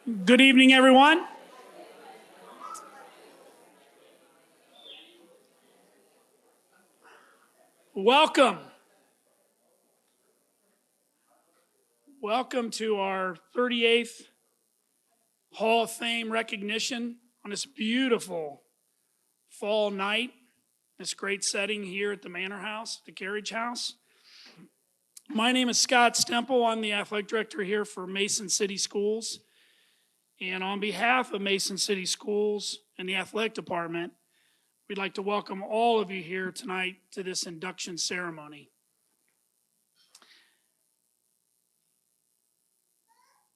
Good evening, everyone. Welcome. Welcome to our 38th Hall of Fame recognition on this beautiful fall night, this great setting here at the Manor House, the Carriage House. My name is Scott Stemple. I'm the athletic director here for Mason City Schools. And on behalf of Mason City Schools and the athletic department, we'd like to welcome all of you here tonight to this induction ceremony.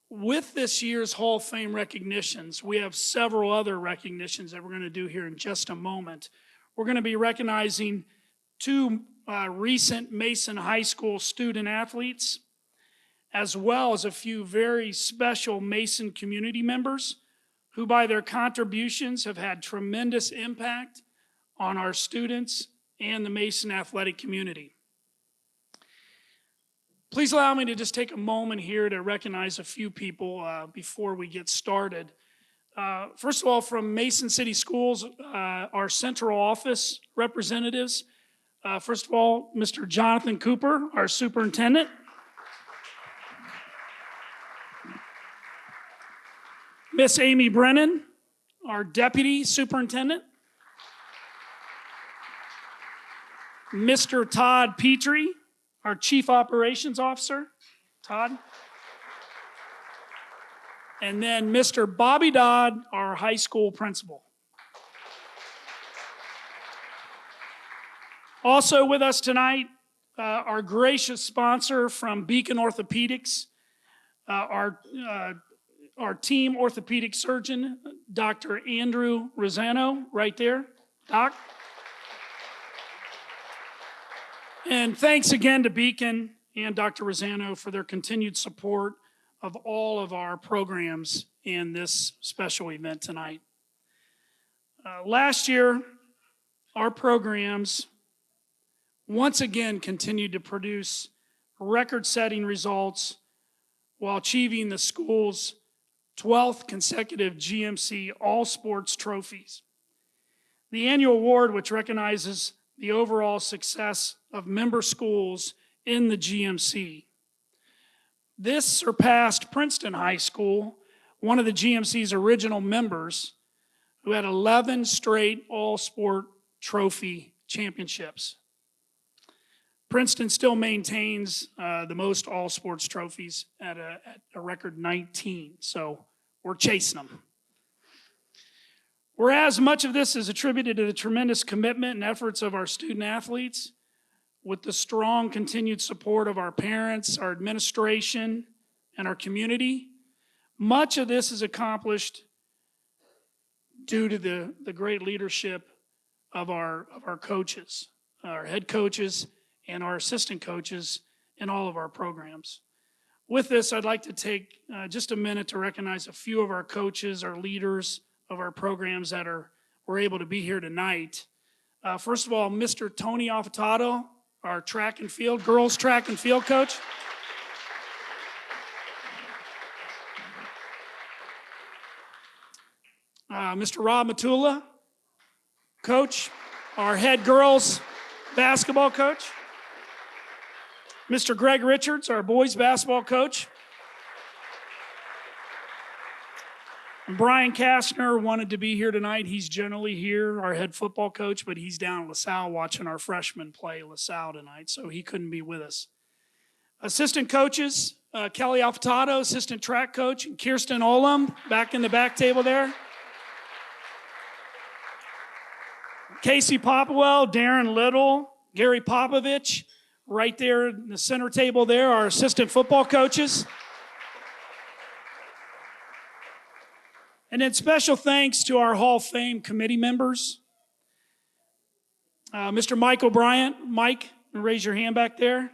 With this year's Hall of Fame recognitions, we have several other recognitions that we're going to do here in just a moment. We're going to be recognizing two recent Mason High School student athletes, as well as a few very special Mason community members who by their contributions have had tremendous impact on our students and the Mason athletic community. Please allow me to just take a moment here to recognize a few people before we get started. First of all, from Mason City Schools, our central office representatives. First of all, Mr. Jonathan Cooper, our superintendent. Miss Amy Brennan, our deputy superintendent. Mr. Todd Petrie, our chief operations officer. Todd. And then Mr. Bobby Dodd, our high school principal. Also with us tonight, our gracious sponsor from Beacon Orthopedics, our team orthopedic surgeon, Dr. Andrew Rosano, right there. Doc. And thanks again to Beacon and Dr. Rosano for their continued support of all of our programs in this special event tonight. Last year, our programs once again continued to produce record-setting results while achieving the school's 12th consecutive GMC All Sports trophies. The annual award, which recognizes the overall success of member schools in the GMC. This surpassed Princeton High School, one of the GMC's original members, who had 11 straight all-sport trophy championships. Princeton still maintains the most all-sports trophies at a record 19, so we're chasing them. Whereas much of this is attributed to the tremendous commitment and efforts of our student athletes, with the strong continued support of our parents, our administration, and our community, much of this is accomplished due to the great leadership of our coaches, our head coaches, and our assistant coaches in all of our programs. With this, I'd like to take just a minute to recognize a few of our coaches, our leaders of our programs that were able to be here tonight. First of all, Mr. Tony Affatato, our track and field, girls track and field coach. Mr. Rob Matula, coach, our head girls basketball coach. Mr. Greg Richards, our boys basketball coach. And Brian Kastner wanted to be here tonight. He's generally here, our head football coach, but he's down in LaSalle watching our freshmen play LaSalle tonight, so he couldn't be with us. Assistant coaches, Kelly Affatato, assistant track coach, and Kirsten Olam, back in the back table there. Casey Popwell, Darren Little, Gary Popovich, right there in the center table there, our assistant football coaches. And then special thanks to our Hall of Fame committee members. Mr. Mike O'Brien. Mike, raise your hand back there.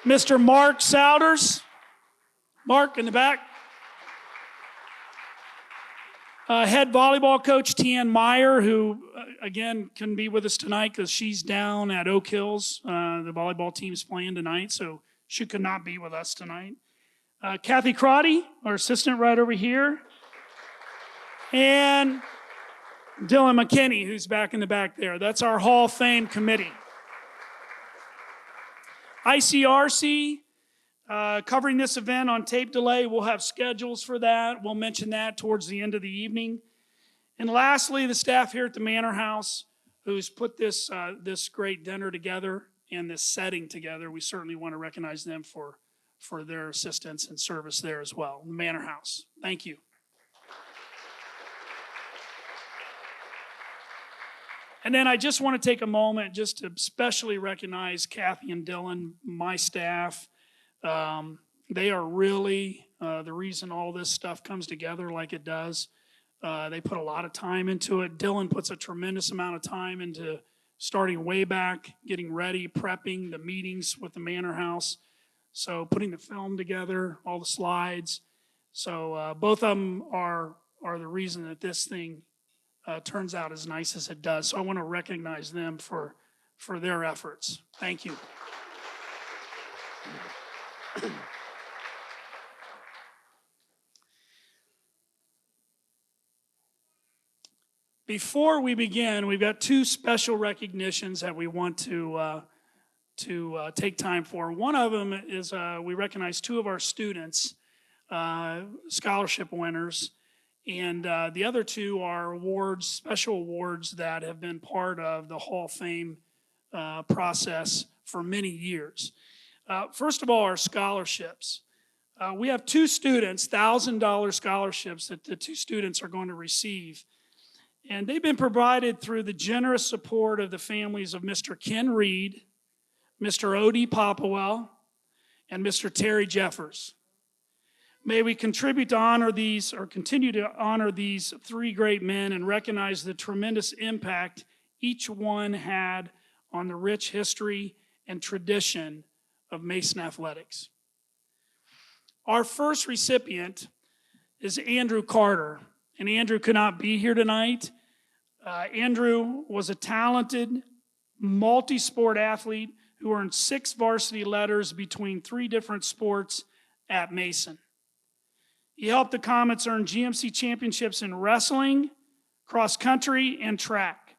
Mr. Mark Souders. Mark in the back. Head volleyball coach Tian Meyer, who again couldn't be with us tonight because she's down at Oak Hills. The volleyball team's playing tonight, so she could not be with us tonight. Kathy Crotty, our assistant right over here. And Dylan McKinney, who's back in the back there. That's our Hall of Fame committee. ICRC, covering this event on tape delay. We'll have schedules for that. We'll mention that towards the end of the evening. And lastly, the staff here at the Manor House, who's put this great dinner together and this setting together. We certainly want to recognize them for their assistance and service there as well. The Manor House. Thank you. And then I just want to take a moment just to especially recognize Kathy and Dylan, my staff. They are really the reason all this stuff comes together like it does. They put a lot of time into it. Dylan puts a tremendous amount of time into starting way back, getting ready, prepping the meetings with the Manor House. So putting the film together, all the slides. So both of them are the reason that this thing turns out as nice as it does. So I want to recognize them for their efforts. Thank you. Before we begin, we've got two special recognitions that we want to take time for. One of them is we recognize two of our students, scholarship winners, and the other two are awards, special awards that have been part of the Hall of Fame process for many years. First of all, our scholarships. We have two students, $1,000 scholarships that the two students are going to receive. And they've been provided through the generous support of the families of Mr. Ken Reed, Mr. Odie Popwell, and Mr. Terry Jeffers. May we contribute to honor these, or continue to honor these three great men and recognize the tremendous impact each one had on the rich history and tradition of Mason athletics. Our first recipient is Andrew Carter, and Andrew could not be here tonight. Andrew was a talented, multi-sport athlete who earned 6 varsity letters between 3 different sports at Mason. He helped the Comets earn GMC championships in wrestling, cross country, and track.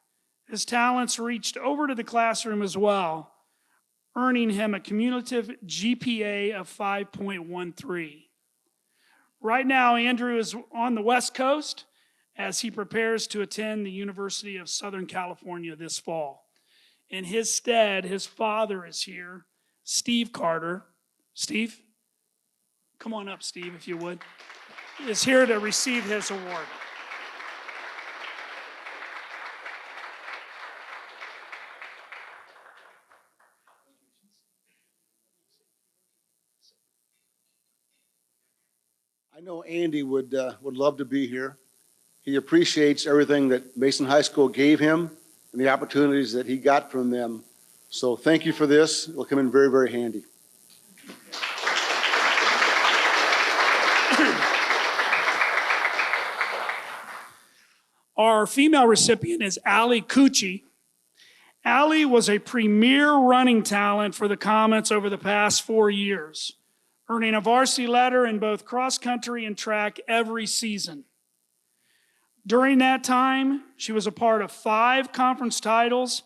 His talents reached over to the classroom as well, earning him a cumulative GPA of 5.13. Right now, Andrew is on the West Coast as he prepares to attend the University of Southern California this fall. In his stead, his father is here, Steve Carter. Steve, come on up, Steve, if you would, is here to receive his award. I know Andy would love to be here. He appreciates everything that Mason High School gave him and the opportunities that he got from them. So thank you for this. It will come in very, very handy. Our female recipient is Allie Cucci. Allie was a premier running talent for the Comets over the past 4 years, earning a varsity letter in both cross country and track every season. During that time, she was a part of 5 conference titles,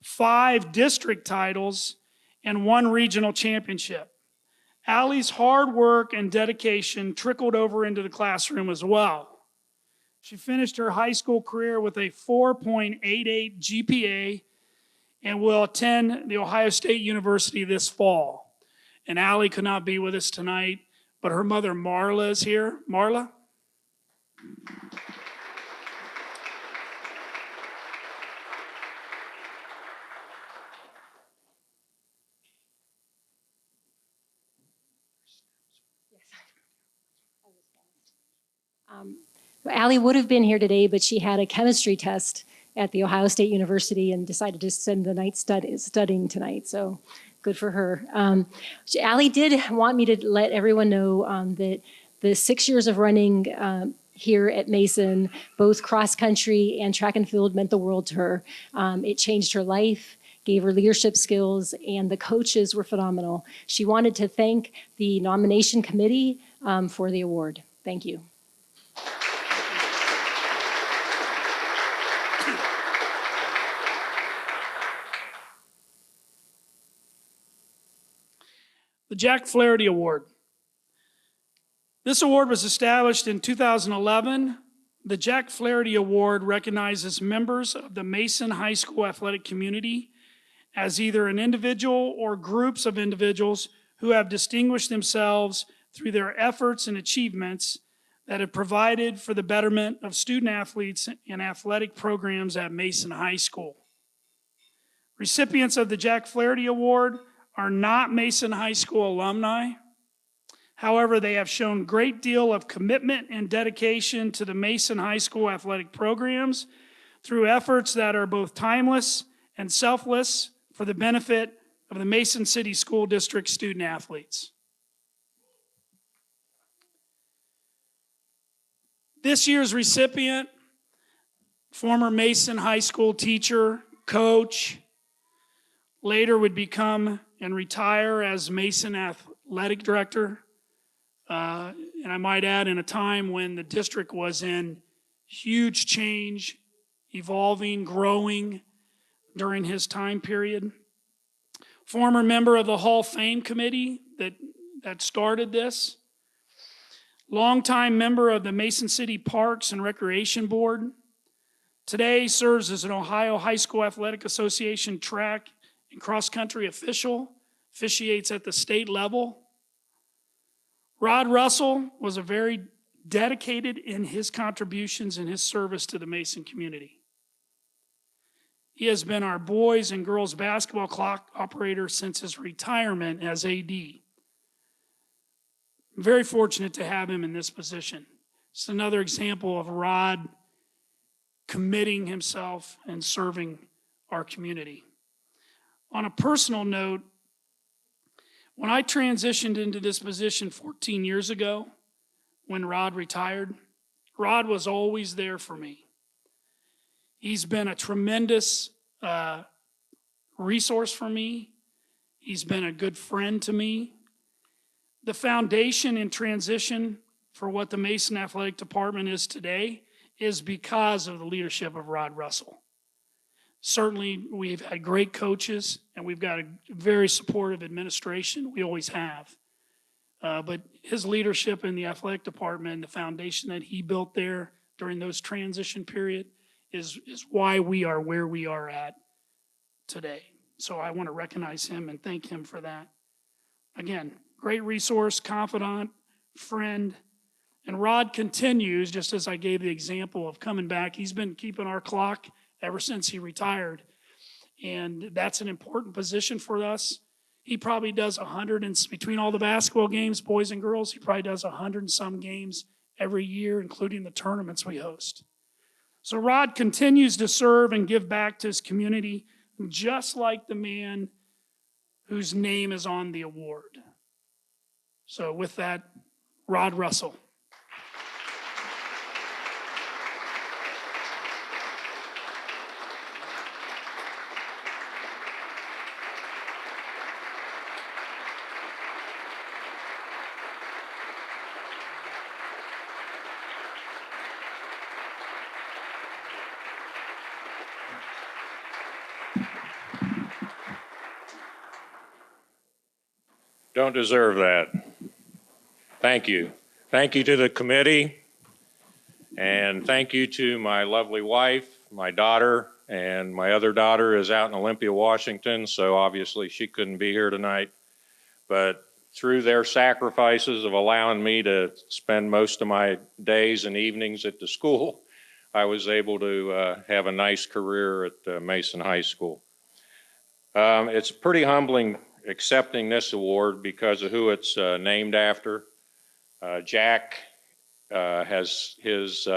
5 district titles, and 1 regional championship. Allie's hard work and dedication trickled over into the classroom as well. She finished her high school career with a 4.88 GPA and will attend the Ohio State University this fall. And Allie could not be with us tonight, but her mother Marla is here. Marla? Allie would have been here today, but she had a chemistry test at the Ohio State University and decided to spend the night studying tonight, so good for her. Allie did want me to let everyone know that the 6 years of running here at Mason, both cross country and track and field, meant the world to her. It changed her life. gave her leadership skills, and the coaches were phenomenal. She wanted to thank the nomination committee for the award. Thank you. The Jack Flaherty Award. This award was established in 2011. The Jack Flaherty Award recognizes members of the Mason High School athletic community as either an individual or groups of individuals who have distinguished themselves through their efforts and achievements that have provided for the betterment of student athletes and athletic programs at Mason High School. Recipients of the Jack Flaherty Award are not Mason High School alumni. However, they have shown a great deal of commitment and dedication to the Mason High School athletic programs through efforts that are both timeless and selfless for the benefit of the Mason City School District student athletes. This year's recipient, former Mason High School teacher, coach, later would become and retire as Mason athletic director. And I might add, in a time when the district was in huge change, evolving, growing during his time period. Former member of the Hall of Fame committee that started this. Longtime member of the Mason City Parks and Recreation Board. Today serves as an Ohio High School Athletic Association track and cross-country official, officiates at the state level. Rod Russell was a very dedicated in his contributions and his service to the Mason community. He has been our boys and girls basketball clock operator since his retirement as AD. I'm very fortunate to have him in this position. It's another example of Rod committing himself and serving our community. On a personal note, when I transitioned into this position 14 years ago, when Rod retired, Rod was always there for me. He's been a tremendous resource for me. He's been a good friend to me. The foundation and transition for what the Mason Athletic Department is today is because of the leadership of Rod Russell. Certainly, we've had great coaches, and we've got a very supportive administration. We always have. But his leadership in the athletic department, the foundation that he built there during those transition period is why we are where we are at today. So I want to recognize him and thank him for that. Again, great resource, confidant, friend. And Rod continues, just as I gave the example of coming back. He's been keeping our clock ever since he retired. And that's an important position for us. He probably does 100, and between all the basketball games, boys and girls, he probably does 100 and some games every year, including the tournaments we host. So Rod continues to serve and give back to his community, just like the man whose name is on the award. So with that, Rod Russell. Don't deserve that. Thank you. Thank you to the committee, and thank you to my lovely wife, my daughter, and my other daughter is out in Olympia, Washington, so obviously she couldn't be here tonight. But through their sacrifices of allowing me to spend most of my days and evenings at the school, I was able to have a nice career at Mason High School. It's pretty humbling accepting this award because of who it's named after. Jack has his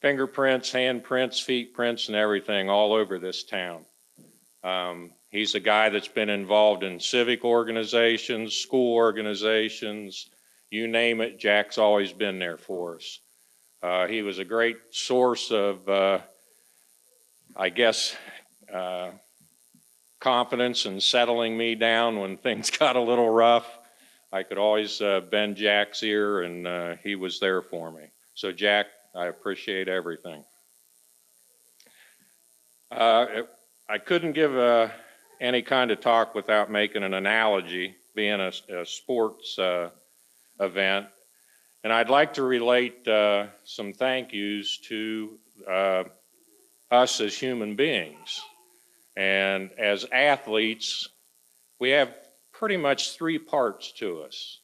fingerprints, handprints, feet prints, and everything all over this town. He's a guy that's been involved in civic organizations, school organizations, you name it, Jack's always been there for us. He was a great source of, confidence in settling me down when things got a little rough. I could always bend Jack's ear, and he was there for me. So Jack, I appreciate everything. I couldn't give any kind of talk without making an analogy, being a sports event. And I'd like to relate some thank yous to us as human beings. And as athletes, we have pretty much three parts to us.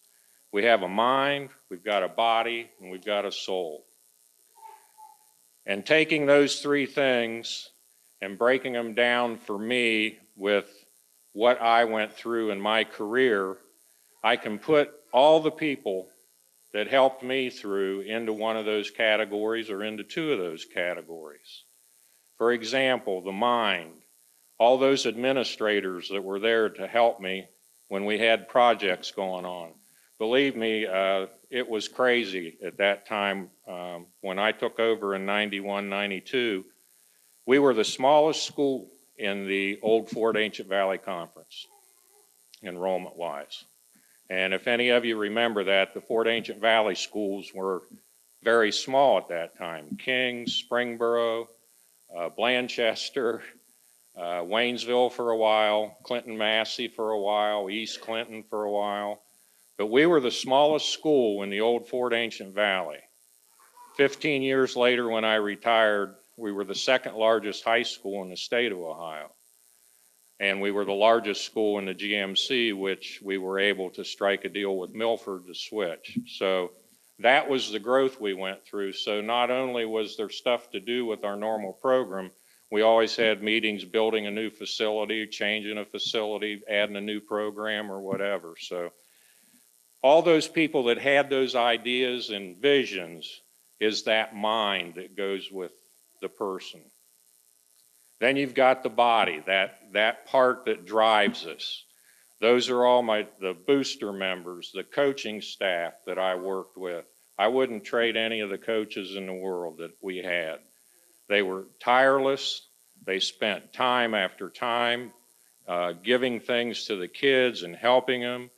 We have a mind, we've got a body, and we've got a soul. And taking those three things and breaking them down for me with what I went through in my career, I can put all the people that helped me through into one of those categories or into two of those categories. For example, the mind, all those administrators that were there to help me when we had projects going on. Believe me, it was crazy at that time. When I took over in 91, 92, we were the smallest school in the old Fort Ancient Valley Conference, enrollment-wise. And if any of you remember that, the Fort Ancient Valley schools were very small at that time. Kings, Springboro, Blanchester, Waynesville for a while, Clinton Massey for a while, East Clinton for a while. But we were the smallest school in the old Fort Ancient Valley. 15 years later, when I retired, we were the second largest high school in the state of Ohio. And we were the largest school in the GMC, which we were able to strike a deal with Milford to switch. So that was the growth we went through. So not only was there stuff to do with our normal program, we always had meetings building a new facility, changing a facility, adding a new program or whatever. So all those people that had those ideas and visions is that mind that goes with the person. Then you've got the body, that part that drives us. Those are all the booster members, the coaching staff that I worked with. I wouldn't trade any of the coaches in the world that we had. They were tireless. They spent time after time giving things to the kids and helping them.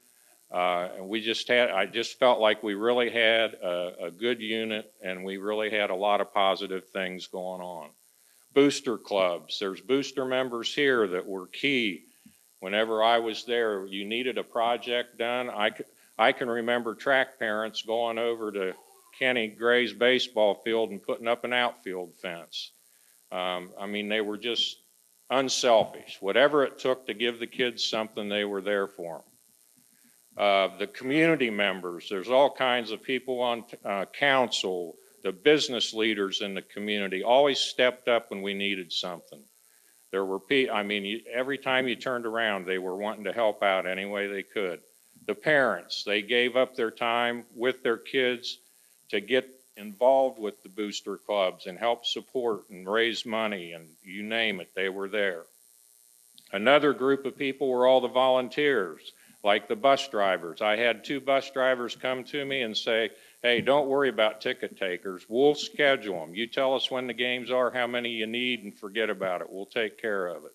And I just felt like we really had a good unit, and we really had a lot of positive things going on. Booster clubs, there's booster members here that were key. Whenever I was there, you needed a project done. I can remember track parents going over to Kenny Gray's baseball field and putting up an outfield fence. I mean, they were just unselfish. Whatever it took to give the kids something, they were there for them. The community members, there's all kinds of people on council, the business leaders in the community always stepped up when we needed something. There were every time you turned around, they were wanting to help out any way they could. The parents, they gave up their time with their kids to get involved with the booster clubs and help support and raise money, and you name it, they were there. Another group of people were all the volunteers, like the bus drivers. I had 2 bus drivers come to me and say, hey, don't worry about ticket takers. We'll schedule them. You tell us when the games are, how many you need, and forget about it. We'll take care of it.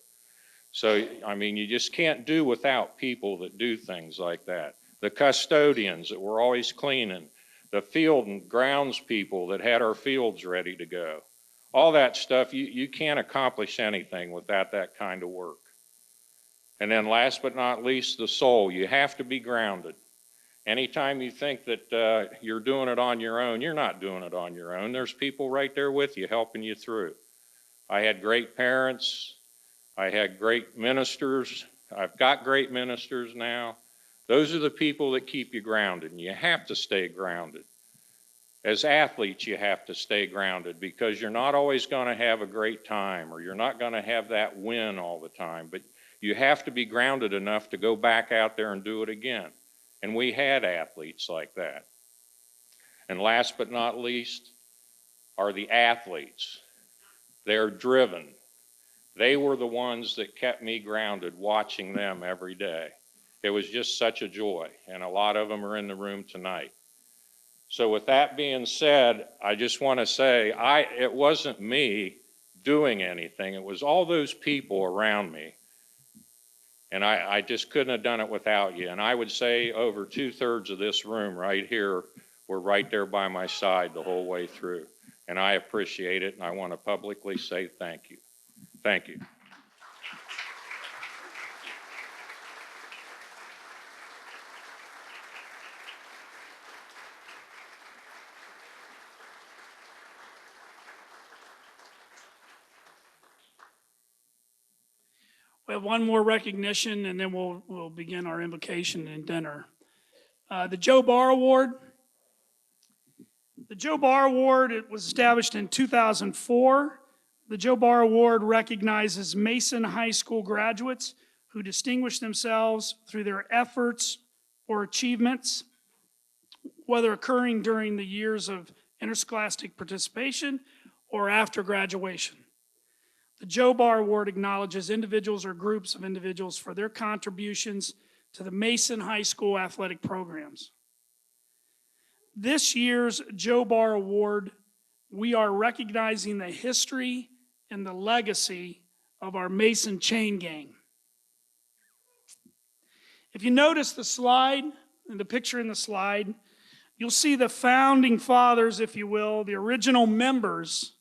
So, I mean, you just can't do without people that do things like that. The custodians that were always cleaning, the field and grounds people that had our fields ready to go. All that stuff, you can't accomplish anything without that kind of work. And then last but not least, the soul. You have to be grounded. Anytime you think that you're doing it on your own, you're not doing it on your own. There's people right there with you helping you through. I had great parents. I had great ministers. I've got great ministers now. Those are the people that keep you grounded, and you have to stay grounded. As athletes, you have to stay grounded because you're not always going to have a great time, or you're not going to have that win all the time, but you have to be grounded enough to go back out there and do it again. And we had athletes like that. And last but not least are the athletes. They're driven. They were the ones that kept me grounded watching them every day. It was just such a joy, and a lot of them are in the room tonight. So with that being said, I just want to say it wasn't me doing anything. It was all those people around me And I just couldn't have done it without you. And I would say over 2/3 of this room right here were right there by my side the whole way through. And I appreciate it, and I want to publicly say thank you. Thank you. We have one more recognition, and then we'll begin our invocation and dinner. The Joe Barr Award. The Joe Barr Award, it was established in 2004. The Joe Barr Award recognizes Mason High School graduates who distinguish themselves through their efforts or achievements, whether occurring during the years of interscholastic participation or after graduation. The Joe Barr Award acknowledges individuals or groups of individuals for their contributions to the Mason High School athletic programs. This year's Joe Barr Award, we are recognizing the history and the legacy of our Mason chain gang. If you notice the slide, and the picture in the slide, you'll see the founding fathers, if you will, the original members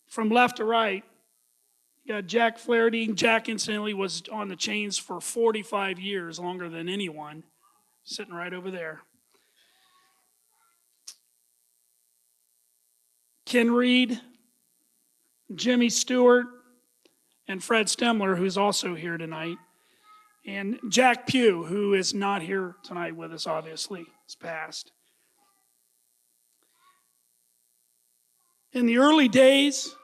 from left to right. You got Jack Flaherty. Jack, incidentally, was on the chains for 45 years, longer than anyone, sitting right over there. Ken Reed, Jimmy Stewart, and Fred Stemler, who's also here tonight, and Jack Pugh, who is not here tonight with us, obviously, is passed. In the early days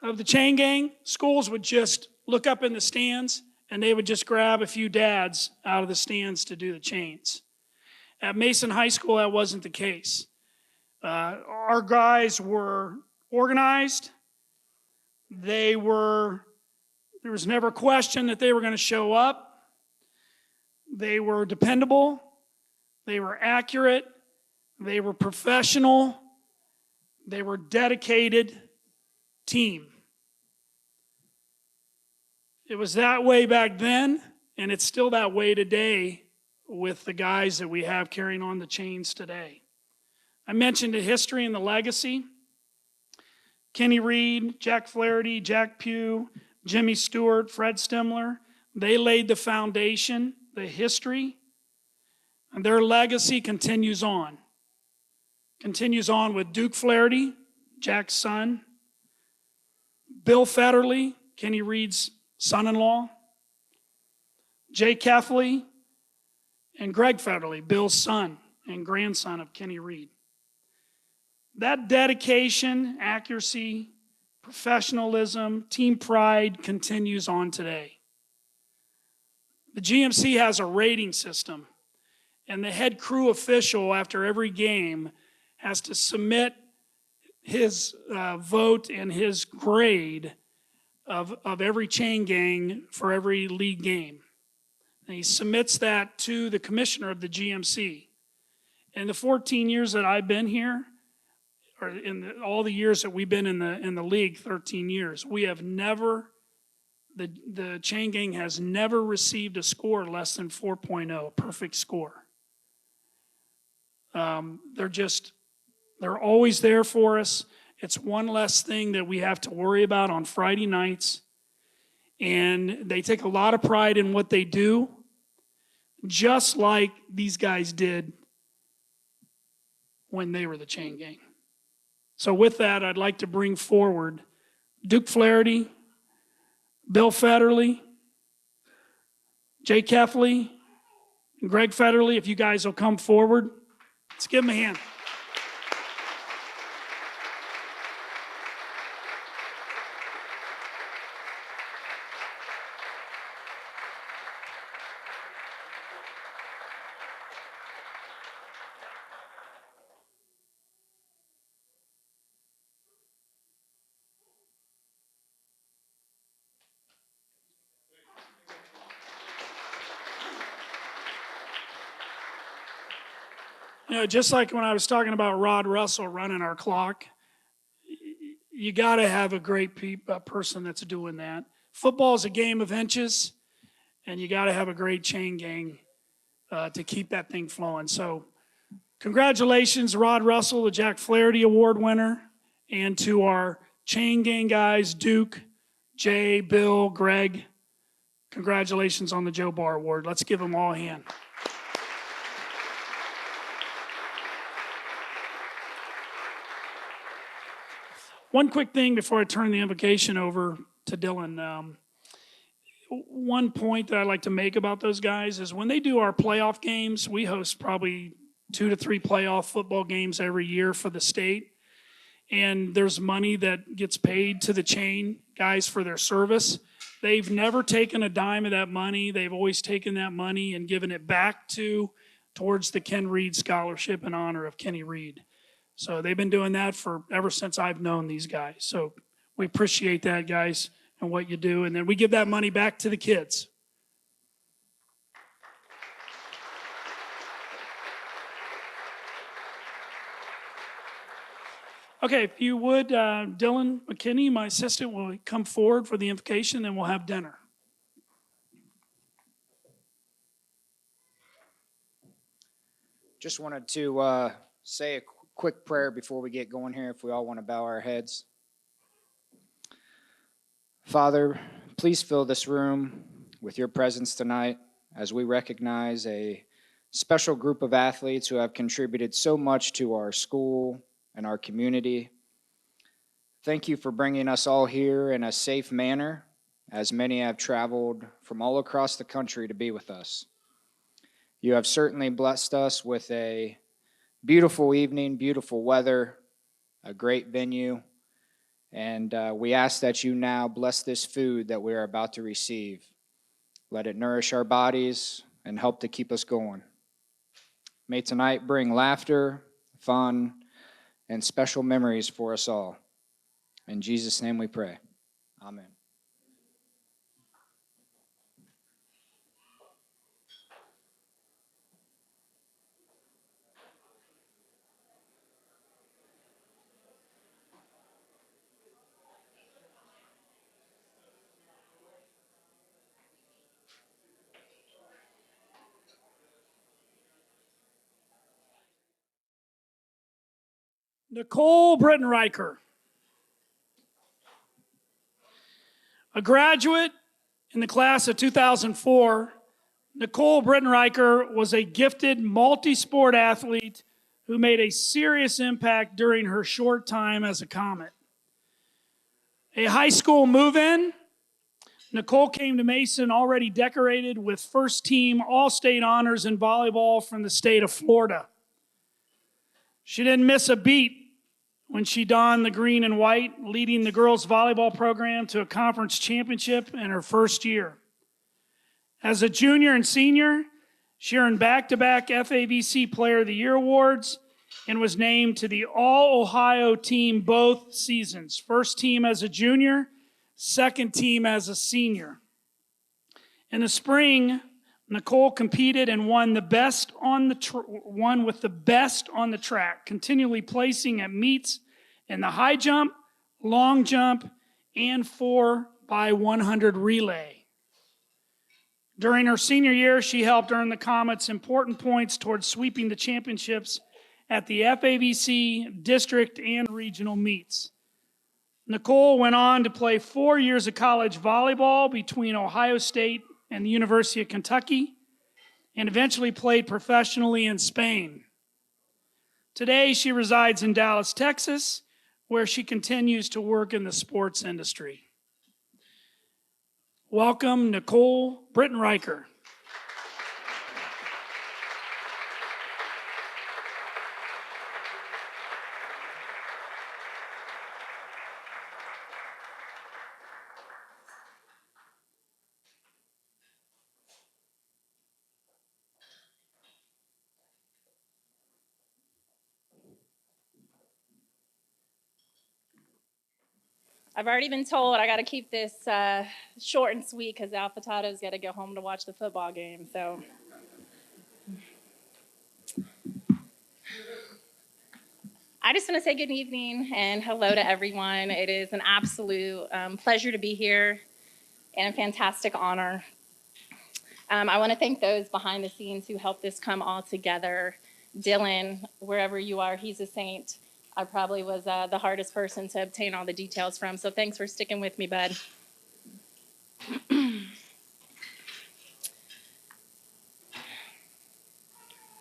of the chain gang, schools would just look up in the stands and they would just grab a few dads out of the stands to do the chains. At Mason High School, that wasn't the case. Our guys were organized. There was never a question that they were going to show up. They were dependable. They were accurate. They were professional. They were dedicated team. It was that way back then, and it's still that way today with the guys that we have carrying on the chains today. I mentioned the history and the legacy. Kenny Reed, Jack Flaherty, Jack Pugh, Jimmy Stewart, Fred Stemler, they laid the foundation, the history, and their legacy continues on. Continues on with Duke Flaherty, Jack's son, Bill Federley, Kenny Reed's son-in-law, Jay Keffley, and Greg Federley, Bill's son and grandson of Kenny Reed. That dedication, accuracy, professionalism, team pride continues on today. The GMC has a rating system, and the head crew official after every game has to submit his vote and his grade of every chain gang for every league game. And he submits that to the commissioner of the GMC. In the 14 years that I've been here, or all the years that we've been in the league, 13 years, we have never, the chain gang has never received a score less than 4.0, a perfect score. They're always there for us. It's one less thing that we have to worry about on Friday nights. And they take a lot of pride in what they do, just like these guys did when they were the chain gang. So with that, I'd like to bring forward Duke Flaherty, Bill Federley, Jay Keffley, and Greg Federley. If you guys will come forward, let's give them a hand. You know, just like when I was talking about Rod Russell running our clock, you got to have a great person that's doing that. Football is a game of inches, and you got to have a great chain gang to keep that thing flowing. So congratulations, Rod Russell, the Jack Flaherty Award winner, and to our chain gang guys, Duke, Jay, Bill, Greg. Congratulations on the Joe Barr Award. Let's give them all a hand. One quick thing before I turn the invocation over to Dylan. One point that I like to make about those guys is when they do our playoff games, we host probably 2 to 3 playoff football games every year for the state. And there's money that gets paid to the chain guys for their service. They've never taken a dime of that money. They've always taken that money and given it back towards the Ken Reed Scholarship in honor of Kenny Reed. So they've been doing that for ever since I've known these guys. So we appreciate that, guys, and what you do. And then we give that money back to the kids. Okay, if you would, Dylan McKinney, my assistant, will come forward for the invocation, and we'll have dinner. Just wanted to say a quick prayer before we get going here, if we all want to bow our heads. Father, please fill this room with your presence tonight as we recognize a special group of athletes who have contributed so much to our school and our community. Thank you for bringing us all here in a safe manner, as many have traveled from all across the country to be with us. You have certainly blessed us with a beautiful evening, beautiful weather, a great venue, and we ask that you now bless this food that we are about to receive. Let it nourish our bodies and help to keep us going. May tonight bring laughter, fun, and special memories for us all. In Jesus' name we pray. Amen. Nicole Brittenreicher, a graduate in the class of 2004, Nicole Brittenreicher was a gifted multi-sport athlete who made a serious impact during her short time as a Comet. A high school move-in, Nicole came to Mason already decorated with first-team All-State honors in volleyball from the state of Florida. She didn't miss a beat when she donned the green and white, leading the girls' volleyball program to a conference championship in her first year. As a junior and senior, she earned back-to-back FAVC Player of the Year awards and was named to the All-Ohio team both seasons. First team as a junior, second team as a senior. In the spring, Nicole competed and won with the best on the track, continually placing at meets in the high jump, long jump, and 4x100 relay. During her senior year, she helped earn the Comets important points towards sweeping the championships at the FAVC district and regional meets. Nicole went on to play 4 years of college volleyball between Ohio State and the University of Kentucky, and eventually played professionally in Spain. Today, she resides in Dallas, Texas, where she continues to work in the sports industry. Welcome, Nicole Brittenreicher. I've already been told I got to keep this short and sweet because Alpha Tato's got to go home to watch the football game. So, I just want to say good evening and hello to everyone. It is an absolute pleasure to be here and a fantastic honor. I want to thank those behind the scenes who helped this come all together. Dylan, wherever you are, he's a saint. I probably was the hardest person to obtain all the details from, so thanks for sticking with me, bud.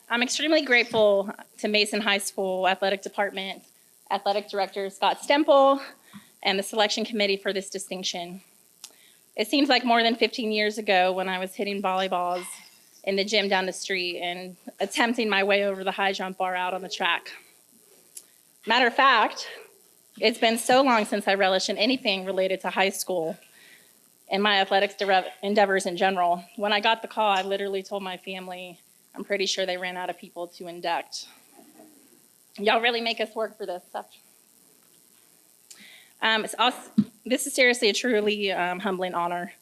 I'm extremely grateful to Mason High School Athletic Department, Athletic Director Scott Stemple, and the selection committee for this distinction. It seems like more than 15 years ago when I was hitting volleyballs in the gym down the street and attempting my way over the high jump bar out on the track. Matter of fact, it's been so long since I relished in anything related to high school and my athletics endeavors in general. When I got the call, I literally told my family, I'm pretty sure they ran out of people to induct. Y'all really make us work for this stuff. This is seriously a truly humbling honor,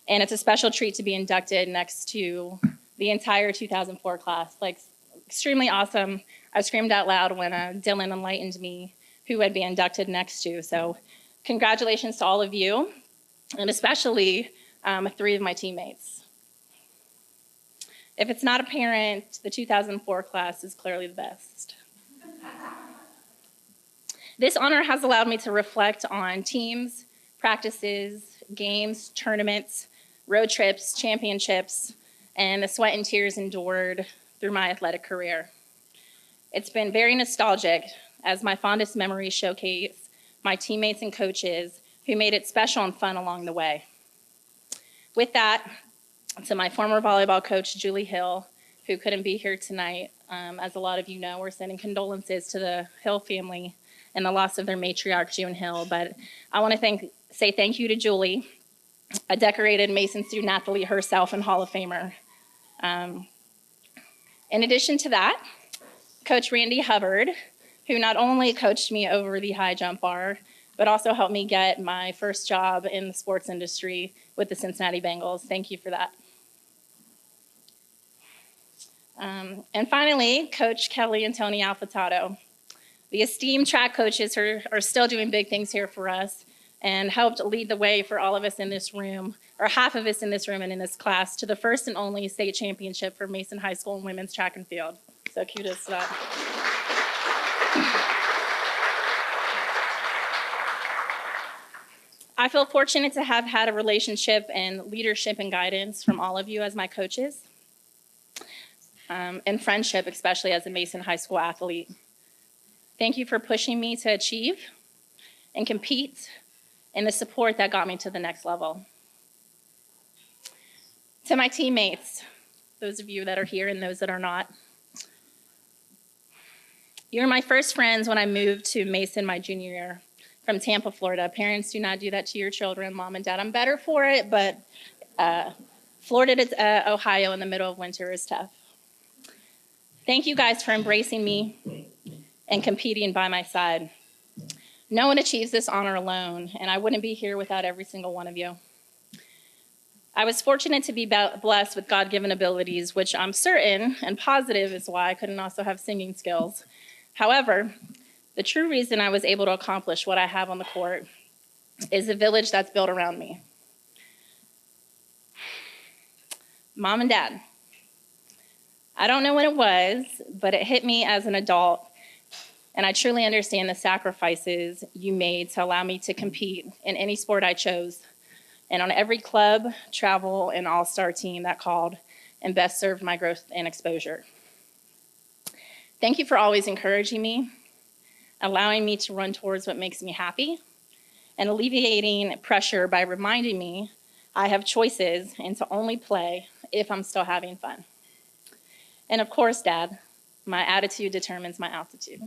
and it's a special treat to be inducted next to the entire 2004 class. Like, extremely awesome. I screamed out loud when Dylan enlightened me who I'd be inducted next to. So congratulations to all of you, and especially 3 of my teammates. If it's not apparent, the 2004 class is clearly the best. This honor has allowed me to reflect on teams, practices, games, tournaments, road trips, championships, and the sweat and tears endured through my athletic career. It's been very nostalgic, as my fondest memories showcase my teammates and coaches who made it special and fun along the way. With that, to my former volleyball coach, Julie Hill, who couldn't be here tonight, as a lot of you know, we're sending condolences to the Hill family and the loss of their matriarch, June Hill. But I want to say thank you to Julie, a decorated Mason student athlete herself and Hall of Famer. In addition to that, Coach Randy Hubbard, who not only coached me over the high jump bar, but also helped me get my first job in the sports industry with the Cincinnati Bengals. Thank you for that. And finally, Coach Kelly and Tony Alfatato, the esteemed track coaches who are still doing big things here for us and helped lead the way for all of us in this room, or half of us in this room and in this class, to the first and only state championship for Mason High School in women's track and field. So kudos to that. I feel fortunate to have had a relationship and leadership and guidance from all of you as my coaches, and friendship, especially as a Mason High School athlete. Thank you for pushing me to achieve and compete, and the support that got me to the next level. To my teammates, those of you that are here and those that are not, you were my first friends when I moved to Mason my junior year from Tampa, Florida. Parents, do not do that to your children, Mom and Dad. I'm better for it, but Florida to Ohio in the middle of winter is tough. Thank you guys for embracing me and competing by my side. No one achieves this honor alone, and I wouldn't be here without every single one of you. I was fortunate to be blessed with God-given abilities, which I'm certain and positive is why I couldn't also have singing skills. However, the true reason I was able to accomplish what I have on the court is the village that's built around me. Mom and Dad. I don't know when it was, but it hit me as an adult, and I truly understand the sacrifices you made to allow me to compete in any sport I chose, and on every club, travel, and all-star team that called and best served my growth and exposure. Thank you for always encouraging me, allowing me to run towards what makes me happy, and alleviating pressure by reminding me I have choices and to only play if I'm still having fun. And of course, Dad, my attitude determines my altitude.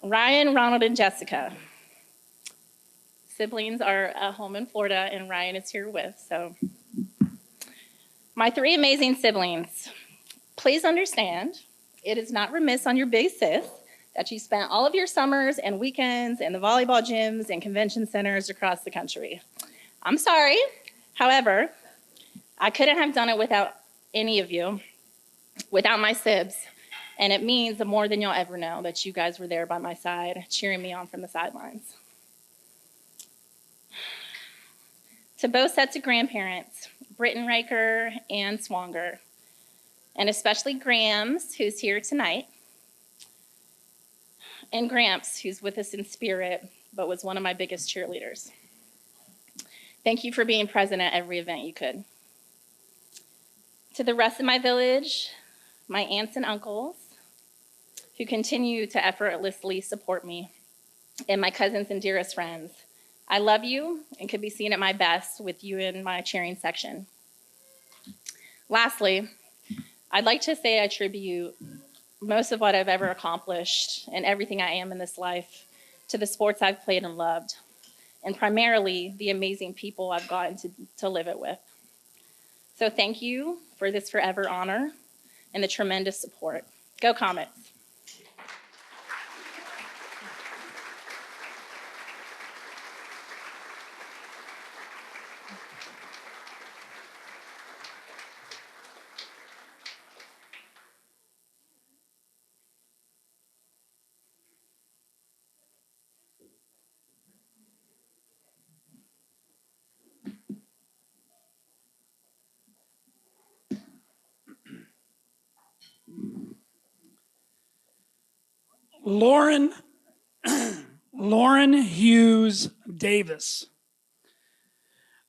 Ryan, Ronald, and Jessica. Siblings are at home in Florida, and Ryan is here with, so. My 3 amazing siblings. Please understand, it is not remiss on your big sis that you spent all of your summers and weekends in the volleyball gyms and convention centers across the country. I'm sorry. However, I couldn't have done it without any of you, without my sibs, and it means more than you'll ever know that you guys were there by my side, cheering me on from the sidelines. To both sets of grandparents, Brittenriker, and Swanger, and especially Grams, who's here tonight, and Gramps, who's with us in spirit, but was one of my biggest cheerleaders. Thank you for being present at every event you could. To the rest of my village, my aunts and uncles, who continue to effortlessly support me, and my cousins and dearest friends, I love you and could be seen at my best with you in my cheering section. Lastly, I'd like to say I attribute most of what I've ever accomplished and everything I am in this life to the sports I've played and loved, and primarily the amazing people I've gotten to live it with. So thank you for this forever honor and the tremendous support. Go Comets. Lauren Hughes Davis.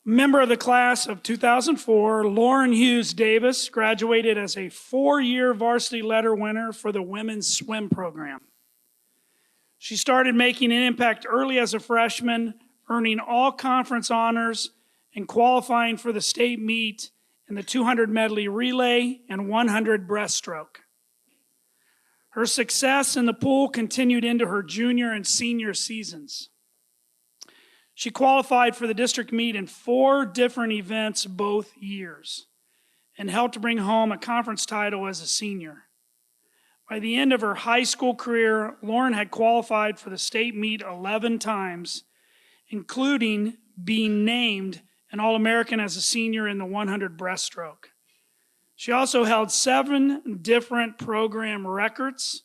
Member of the class of 2004, Lauren Hughes Davis graduated as a 4-year varsity letter winner for the women's swim program. She started making an impact early as a freshman, earning all conference honors and qualifying for the state meet in the 200 medley relay and 100 breaststroke. Her success in the pool continued into her junior and senior seasons. She qualified for the district meet in 4 different events both years and helped bring home a conference title as a senior. By the end of her high school career, Lauren had qualified for the state meet 11 times, including being named an All-American as a senior in the 100 breaststroke. She also held 7 different program records,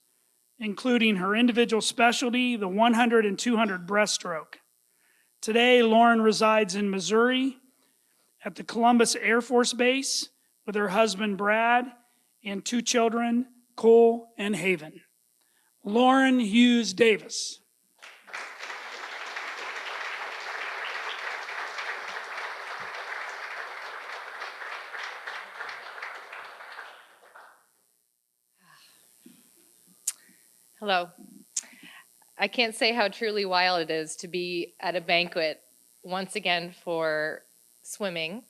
including her individual specialty, the 100 and 200 breaststroke. Today, Lauren resides in Missouri at the Columbus Air Force Base with her husband, Brad, and 2 children, Cole and Haven. Lauren Hughes Davis. Hello. I can't say how truly wild it is to be at a banquet once again for swimming.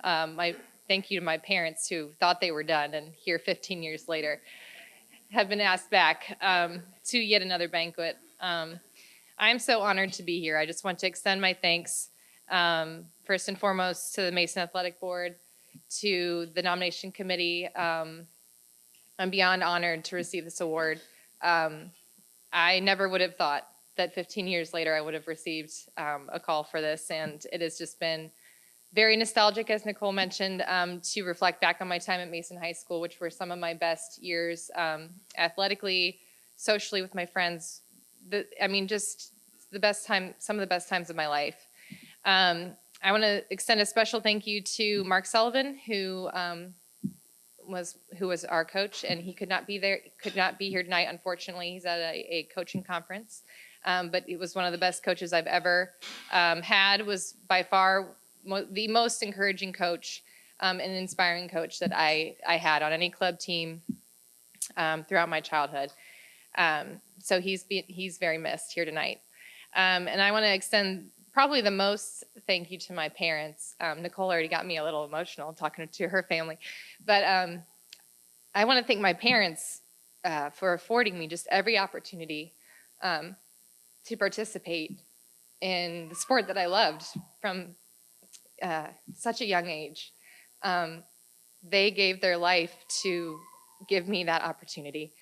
Thank you to my parents who thought they were done and here 15 years later have been asked back to yet another banquet. I'm so honored to be here. I just want to extend my thanks first and foremost to the Mason Athletic Board, to the nomination committee. I'm beyond honored to receive this award. I never would have thought that 15 years later I would have received a call for this, and it has just been very nostalgic, as Nicole mentioned, to reflect back on my time at Mason High School, which were some of my best years athletically, socially with my friends. Just the best time, some of the best times of my life. I want to extend a special thank you to Mark Sullivan, who was our coach, and he could not be here tonight, unfortunately. He's at a coaching conference, but he was one of the best coaches I've ever had, was by far the most encouraging coach and inspiring coach that I had on any club team throughout my childhood. So he's very missed here tonight. And I want to extend probably the most thank you to my parents. Nicole already got me a little emotional talking to her family. But I want to thank my parents for affording me just every opportunity to participate in the sport that I loved from such a young age. They gave their life to give me that opportunity.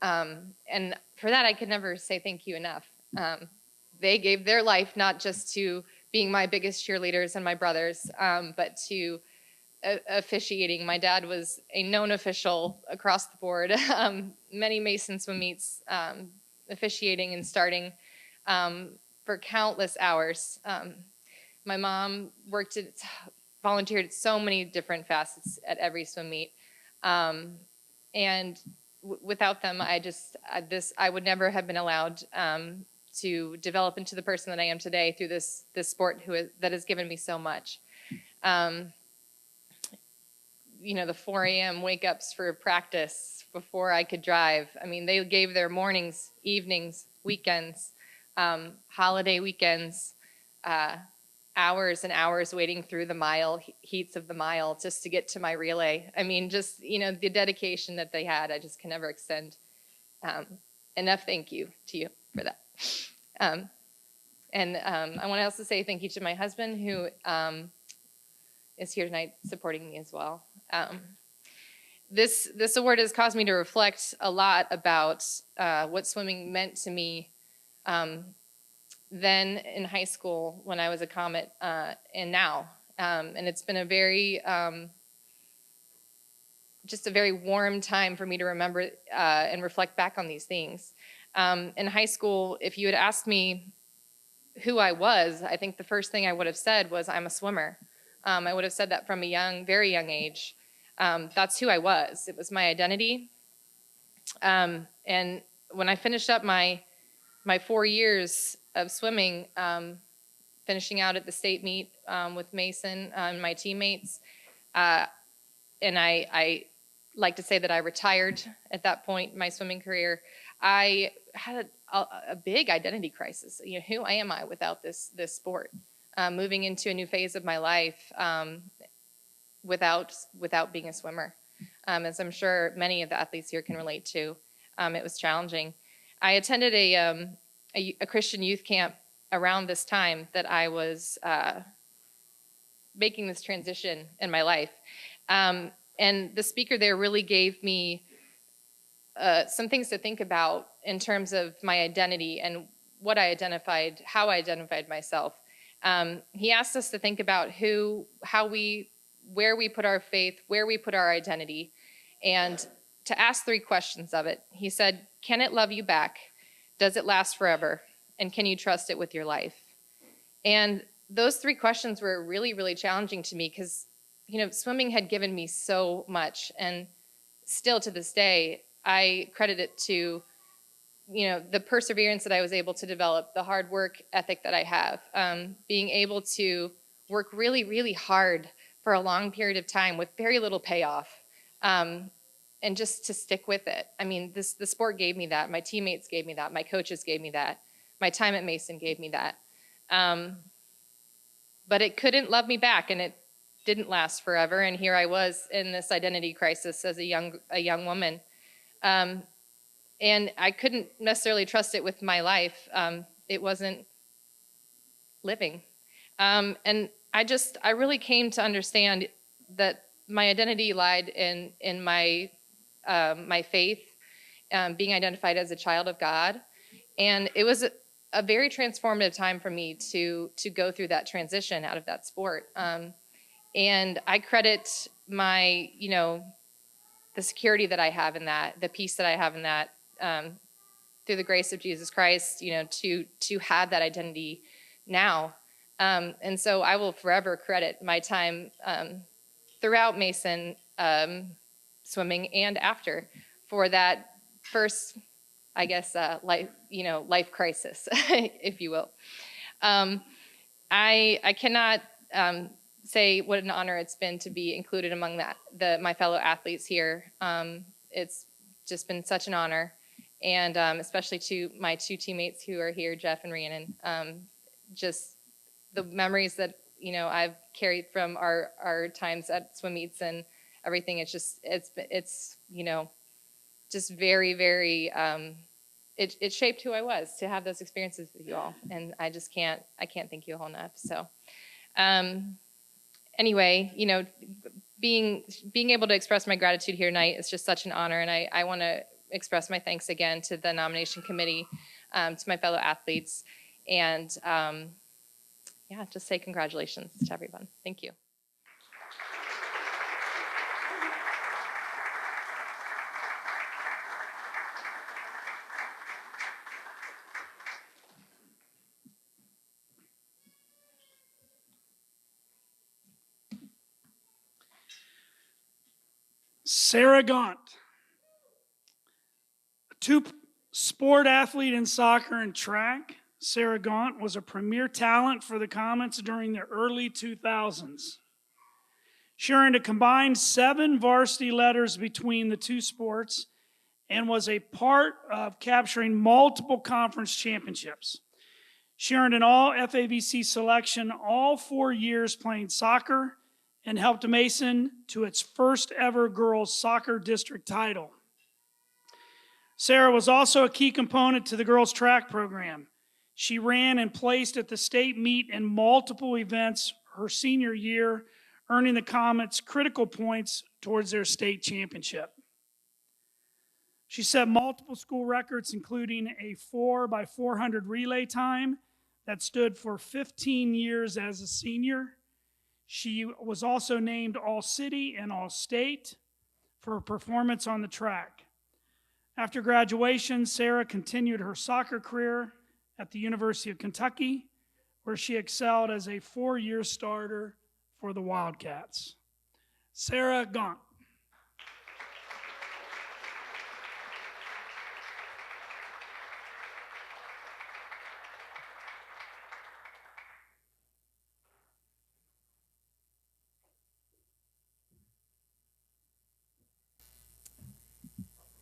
And for that, I could never say thank you enough. They gave their life not just to being my biggest cheerleaders and my brothers, but to officiating. My dad was a known official across the board, many Mason swim meets, officiating and starting for countless hours. My mom worked at volunteered at so many different facets at every swim meet. And without them, I would never have been allowed to develop into the person that I am today through this sport that has given me so much. The 4 a.m. wake-ups for practice before I could drive. I mean, they gave their mornings, evenings, weekends, holiday weekends, hours and hours waiting through the heats of the mile just to get to my relay. I mean, just, the dedication that they had, I just can never extend enough thank you to you for that. I want to also say thank you to my husband, who is here tonight supporting me as well. This award has caused me to reflect a lot about what swimming meant to me then in high school when I was a Comet, and now. And it's been a very, just a very warm time for me to remember and reflect back on these things. In high school, if you had asked me who I was, I think the first thing I would have said was, I'm a swimmer. I would have said that from a very young age. That's who I was. It was my identity. And when I finished up my 4 years of swimming, finishing out at the state meet with Mason and my teammates, and I like to say that I retired at that point in my swimming career, I had a big identity crisis. Who am I without this sport? Moving into a new phase of my life without being a swimmer. As I'm sure many of the athletes here can relate to, it was challenging. I attended a Christian youth camp around this time that I was making this transition in my life. And the speaker there really gave me some things to think about in terms of my identity and how I identified myself. He asked us to think about where we put our faith, where we put our identity, and to ask 3 questions of it. He said, can it love you back? Does it last forever? And can you trust it with your life? And those 3 questions were really, really challenging to me because, swimming had given me so much. And still to this day, I credit it to, the perseverance that I was able to develop, the hard work ethic that I have, being able to work really, really hard for a long period of time with very little payoff, and just to stick with it. I mean, the sport gave me that. My teammates gave me that. My coaches gave me that. My time at Mason gave me that. But it couldn't love me back, and it didn't last forever. And here I was in this identity crisis as a young woman. And I couldn't necessarily trust it with my life. It wasn't living. And I really came to understand that my identity lied in my faith, being identified as a child of God. And it was a very transformative time for me to go through that transition out of that sport. And I credit my, the security that I have in that, the peace that I have in that, through the grace of Jesus Christ, to have that identity now. And so I will forever credit my time throughout Mason swimming and after for that first, I guess, life crisis, if you will. I cannot say what an honor it's been to be included among my fellow athletes here. It's just been such an honor, and especially to my 2 teammates who are here, Jeff and Rhiannon. Just the memories that I've carried from our times at swim meets and everything. It's just just very, very. It shaped who I was to have those experiences with you all, and I can't thank you all enough. So, anyway, being able to express my gratitude here tonight is just such an honor, and I want to express my thanks again to the nomination committee, to my fellow athletes, and just say congratulations to everyone. Thank you. Sarah Gaunt, a two-sport athlete in soccer and track. Sarah Gaunt was a premier talent for the Comets during the early 2000s. She earned a combined 7 varsity letters between the two sports and was a part of capturing multiple conference championships. She earned an all-FABC selection all 4 years playing soccer and helped Mason to its first ever girls soccer district title. Sarah was also a key component to the girls track program. She ran and placed at the state meet in multiple events her senior year, earning the Comets critical points towards their state championship. She set multiple school records, including a 4x400 relay time that stood for 15 years as a senior. She was also named All-City and All-State for her performance on the track. After graduation, Sarah continued her soccer career at the University of Kentucky, where she excelled as a 4-year starter for the Wildcats. Sarah Gaunt.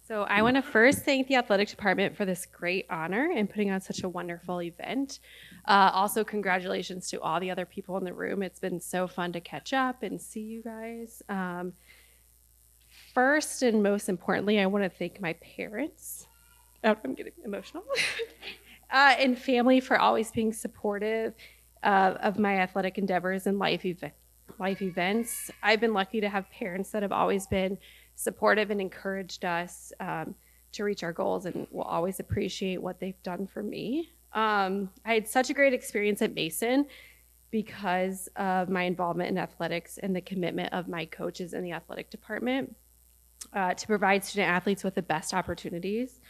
So I want to first thank the athletic department for this great honor and putting on such a wonderful event. Also, congratulations to all the other people in the room. It's been so fun to catch up and see you guys. First and most importantly, I want to thank my parents. Oh, I'm getting emotional. And family for always being supportive of my athletic endeavors and life events. I've been lucky to have parents that have always been supportive and encouraged us to reach our goals, and will always appreciate what they've done for me. I had such a great experience at Mason because of my involvement in athletics and the commitment of my coaches in the athletic department to provide student athletes with the best opportunities.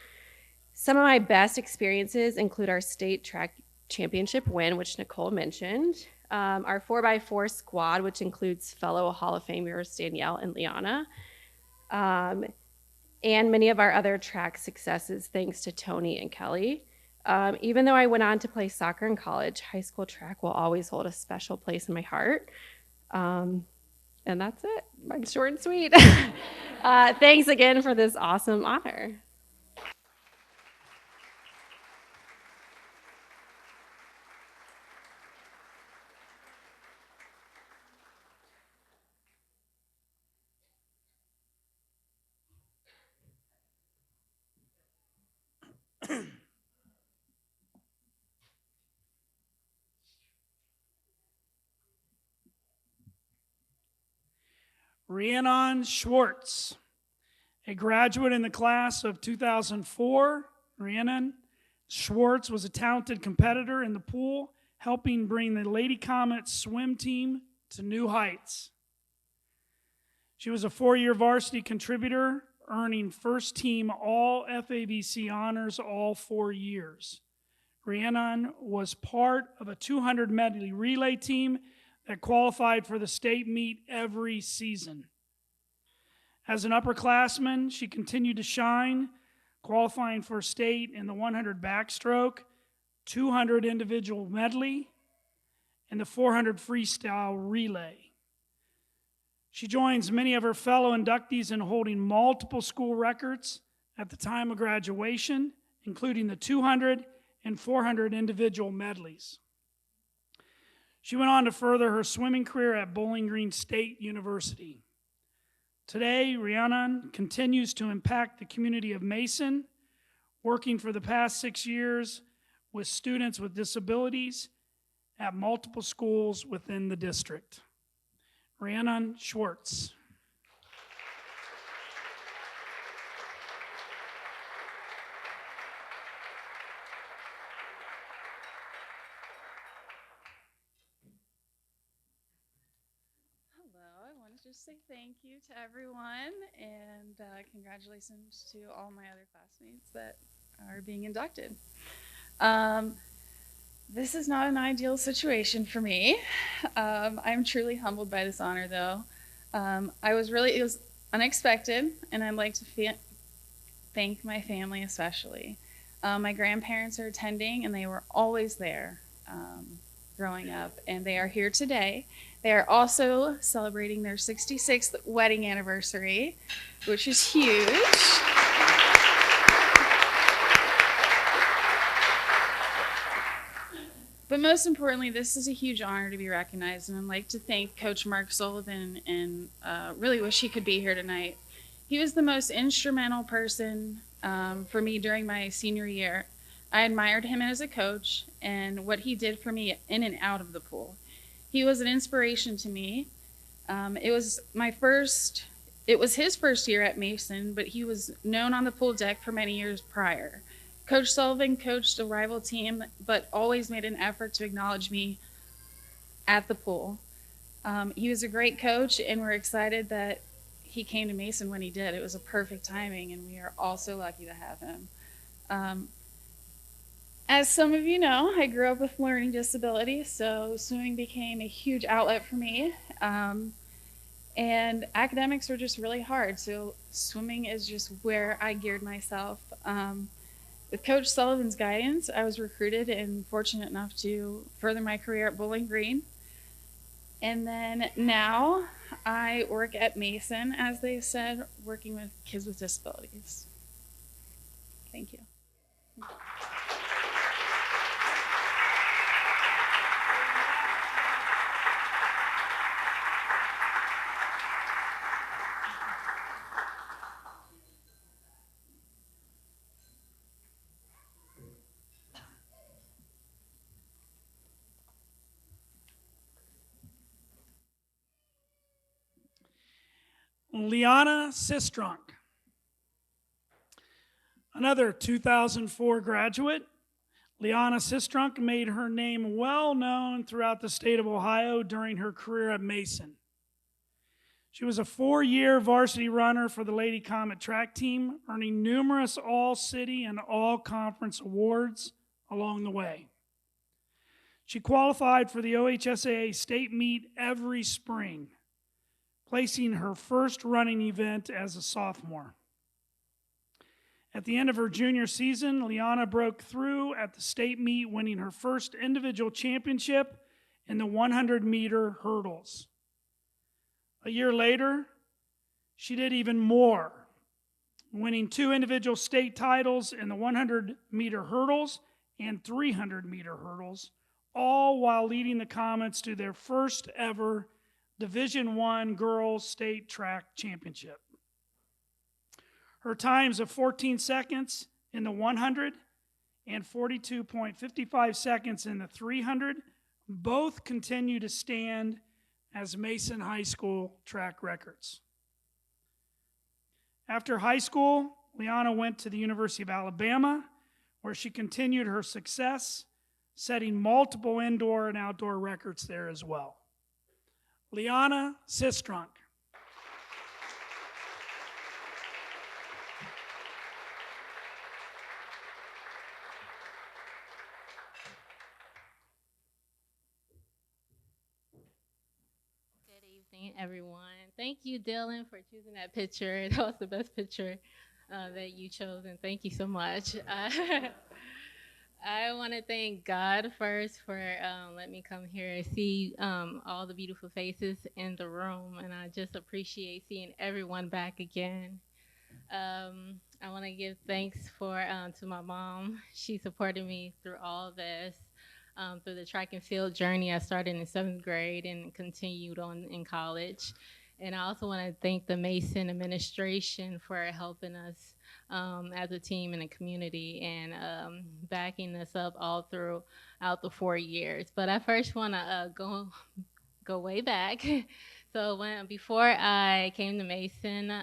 Some of my best experiences include our state track championship win, which Nicole mentioned, our 4x4 squad, which includes fellow Hall of Famers Danielle and Liana, and many of our other track successes thanks to Tony and Kelly. Even though I went on to play soccer in college, high school track will always hold a special place in my heart. And that's it. Mine's short and sweet. Thanks again for this awesome honor. Rhiannon Schwartz, a graduate in the class of 2004. Rhiannon Schwartz was a talented competitor in the pool, helping bring the Lady Comets swim team to new heights. She was a 4-year varsity contributor, earning first team all FABC honors all 4 years. Rhiannon was part of a 200 medley relay team that qualified for the state meet every season. As an upperclassman, she continued to shine, qualifying for state in the 100 backstroke, 200 individual medley, and the 400 freestyle relay. She joins many of her fellow inductees in holding multiple school records at the time of graduation, including the 200 and 400 individual medleys. She went on to further her swimming career at Bowling Green State University. Today, Rhiannon continues to impact the community of Mason, working for the past 6 years with students with disabilities at multiple schools within the district. Rhiannon Schwartz. Just say thank you to everyone, and congratulations to all my other classmates that are being inducted. This is not an ideal situation for me. I'm truly humbled by this honor, though. I'm unexpected, and I'd like to thank my family especially. My grandparents are attending, and they were always there growing up, and they are here today. They are also celebrating their 66th wedding anniversary, which is huge. But most importantly, this is a huge honor to be recognized, and I'd like to thank Coach Mark Sullivan and really wish he could be here tonight. He was the most instrumental person for me during my senior year. I admired him as a coach and what he did for me in and out of the pool. He was an inspiration to me. It was his first year at Mason, but he was known on the pool deck for many years prior. Coach Sullivan coached a rival team, but always made an effort to acknowledge me at the pool. He was a great coach, and we're excited that he came to Mason when he did. It was a perfect timing, and we are all so lucky to have him. As some of you know, I grew up with learning disabilities, so swimming became a huge outlet for me. And academics were just really hard, so swimming is just where I geared myself. With Coach Sullivan's guidance, I was recruited and fortunate enough to further my career at Bowling Green. And then now I work at Mason, as they said, working with kids with disabilities. Thank you. Liana Sistrunk, another 2004 graduate. Liana Sistrunk made her name well known throughout the state of Ohio during her career at Mason. She was a 4-year varsity runner for the Lady Comet track team, earning numerous all-city and all-conference awards along the way. She qualified for the OHSAA state meet every spring, placing her first running event as a sophomore. At the end of her junior season, Liana broke through at the state meet, winning her first individual championship in the 100-meter hurdles. A year later, she did even more, winning 2 individual state titles in the 100-meter hurdles and 300-meter hurdles, all while leading the Comets to their first ever Division I Girls State Track Championship. Her times of 14 seconds in the 100 and 42.55 seconds in the 300 both continue to stand as Mason High School track records. After high school, Liana went to the University of Alabama, where she continued her success, setting multiple indoor and outdoor records there as well. Liana Sistrunk. Good evening, everyone. Thank you, Dylan, for choosing that picture. That was the best picture that you chose, and thank you so much. I want to thank God first for letting me come here and see all the beautiful faces in the room, and I just appreciate seeing everyone back again. I want to give thanks to my mom. She supported me through all this, through the track and field journey I started in 7th grade and continued on in college. And I also want to thank the Mason administration for helping us as a team in the community and backing us up all throughout the 4 years. But I first want to go way back. So before I came to Mason,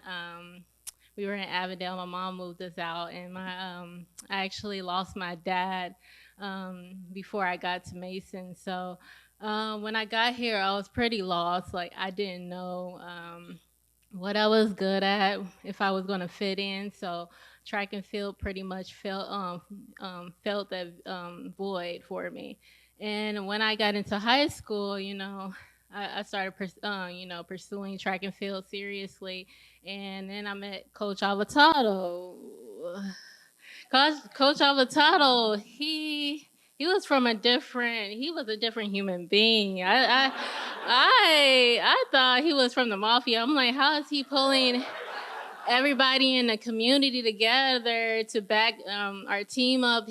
we were in Avondale. My mom moved us out, and I actually lost my dad before I got to Mason. So when I got here, I was pretty lost. Like, I didn't know what I was good at, if I was going to fit in. So track and field pretty much felt that void for me. And when I got into high school, you know, I started, pursuing track and field seriously. And then I met Coach Avatato. Coach Avatato, he was a different human being. I thought he was from the mafia. I'm like, how is he pulling everybody in the community together to back our team up?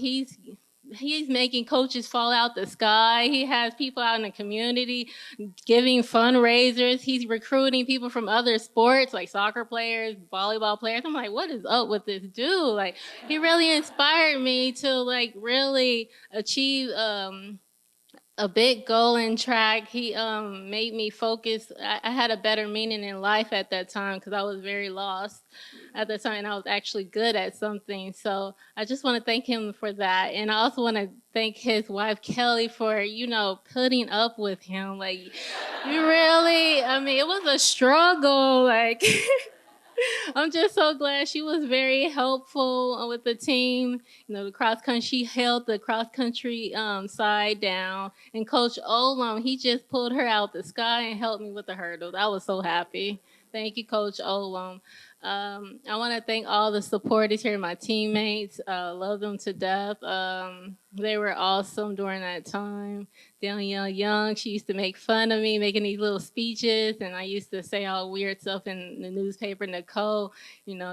He's making coaches fall out the sky. He has people out in the community giving fundraisers. He's recruiting people from other sports like soccer players, volleyball players. I'm like, what is up with this dude? Like, he really inspired me to like really achieve a big goal in track. He made me focus. I had a better meaning in life at that time because I was very lost at the time, and I was actually good at something. So I just want to thank him for that. And I also want to thank his wife, Kelly, for, putting up with him. Like, it was a struggle. Like, I'm just so glad she was very helpful with the team. The cross country, she held the cross country side down. And Coach Olam, he just pulled her out the sky and helped me with the hurdles. I was so happy. Thank you, Coach Olam. I want to thank all the supporters here, my teammates. Love them to death. They were awesome during that time. Danielle Young, she used to make fun of me making these little speeches, and I used to say all weird stuff in the newspaper. Nicole,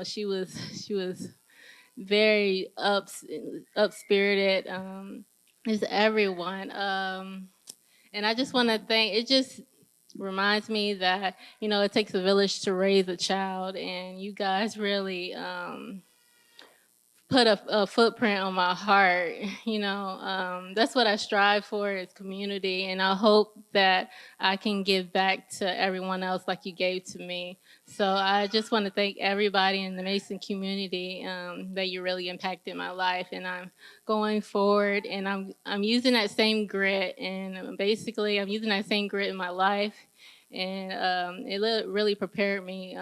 she was very up-spirited. Just everyone. And I just want to thank, it just reminds me that, it takes a village to raise a child, and you guys really put a footprint on my heart. That's what I strive for, is community, and I hope that I can give back to everyone else like you gave to me. So I just want to thank everybody in the Mason community that you really impacted my life, and I'm going forward, and I'm using that same grit, and basically I'm using that same grit in my life. And it really prepared me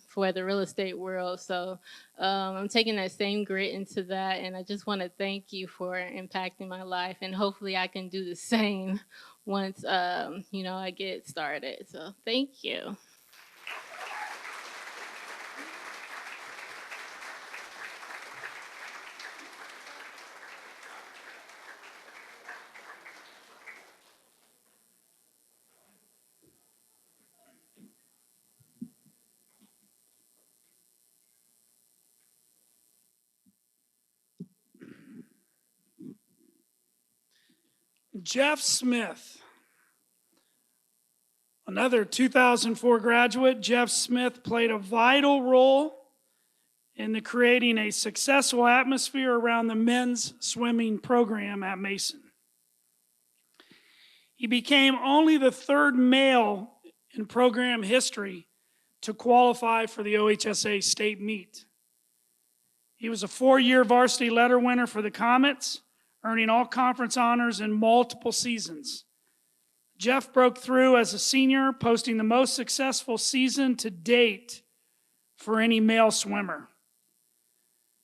for the real estate world. So I'm taking that same grit into that, and I just want to thank you for impacting my life, and hopefully I can do the same once I get started. So thank you. Jeff Smith, another 2004 graduate. Jeff Smith played a vital role in creating a successful atmosphere around the men's swimming program at Mason. He became only the third male in program history to qualify for the OHSA state meet. He was a 4-year varsity letter winner for the Comets, earning all conference honors in multiple seasons. Jeff broke through as a senior, posting the most successful season to date for any male swimmer.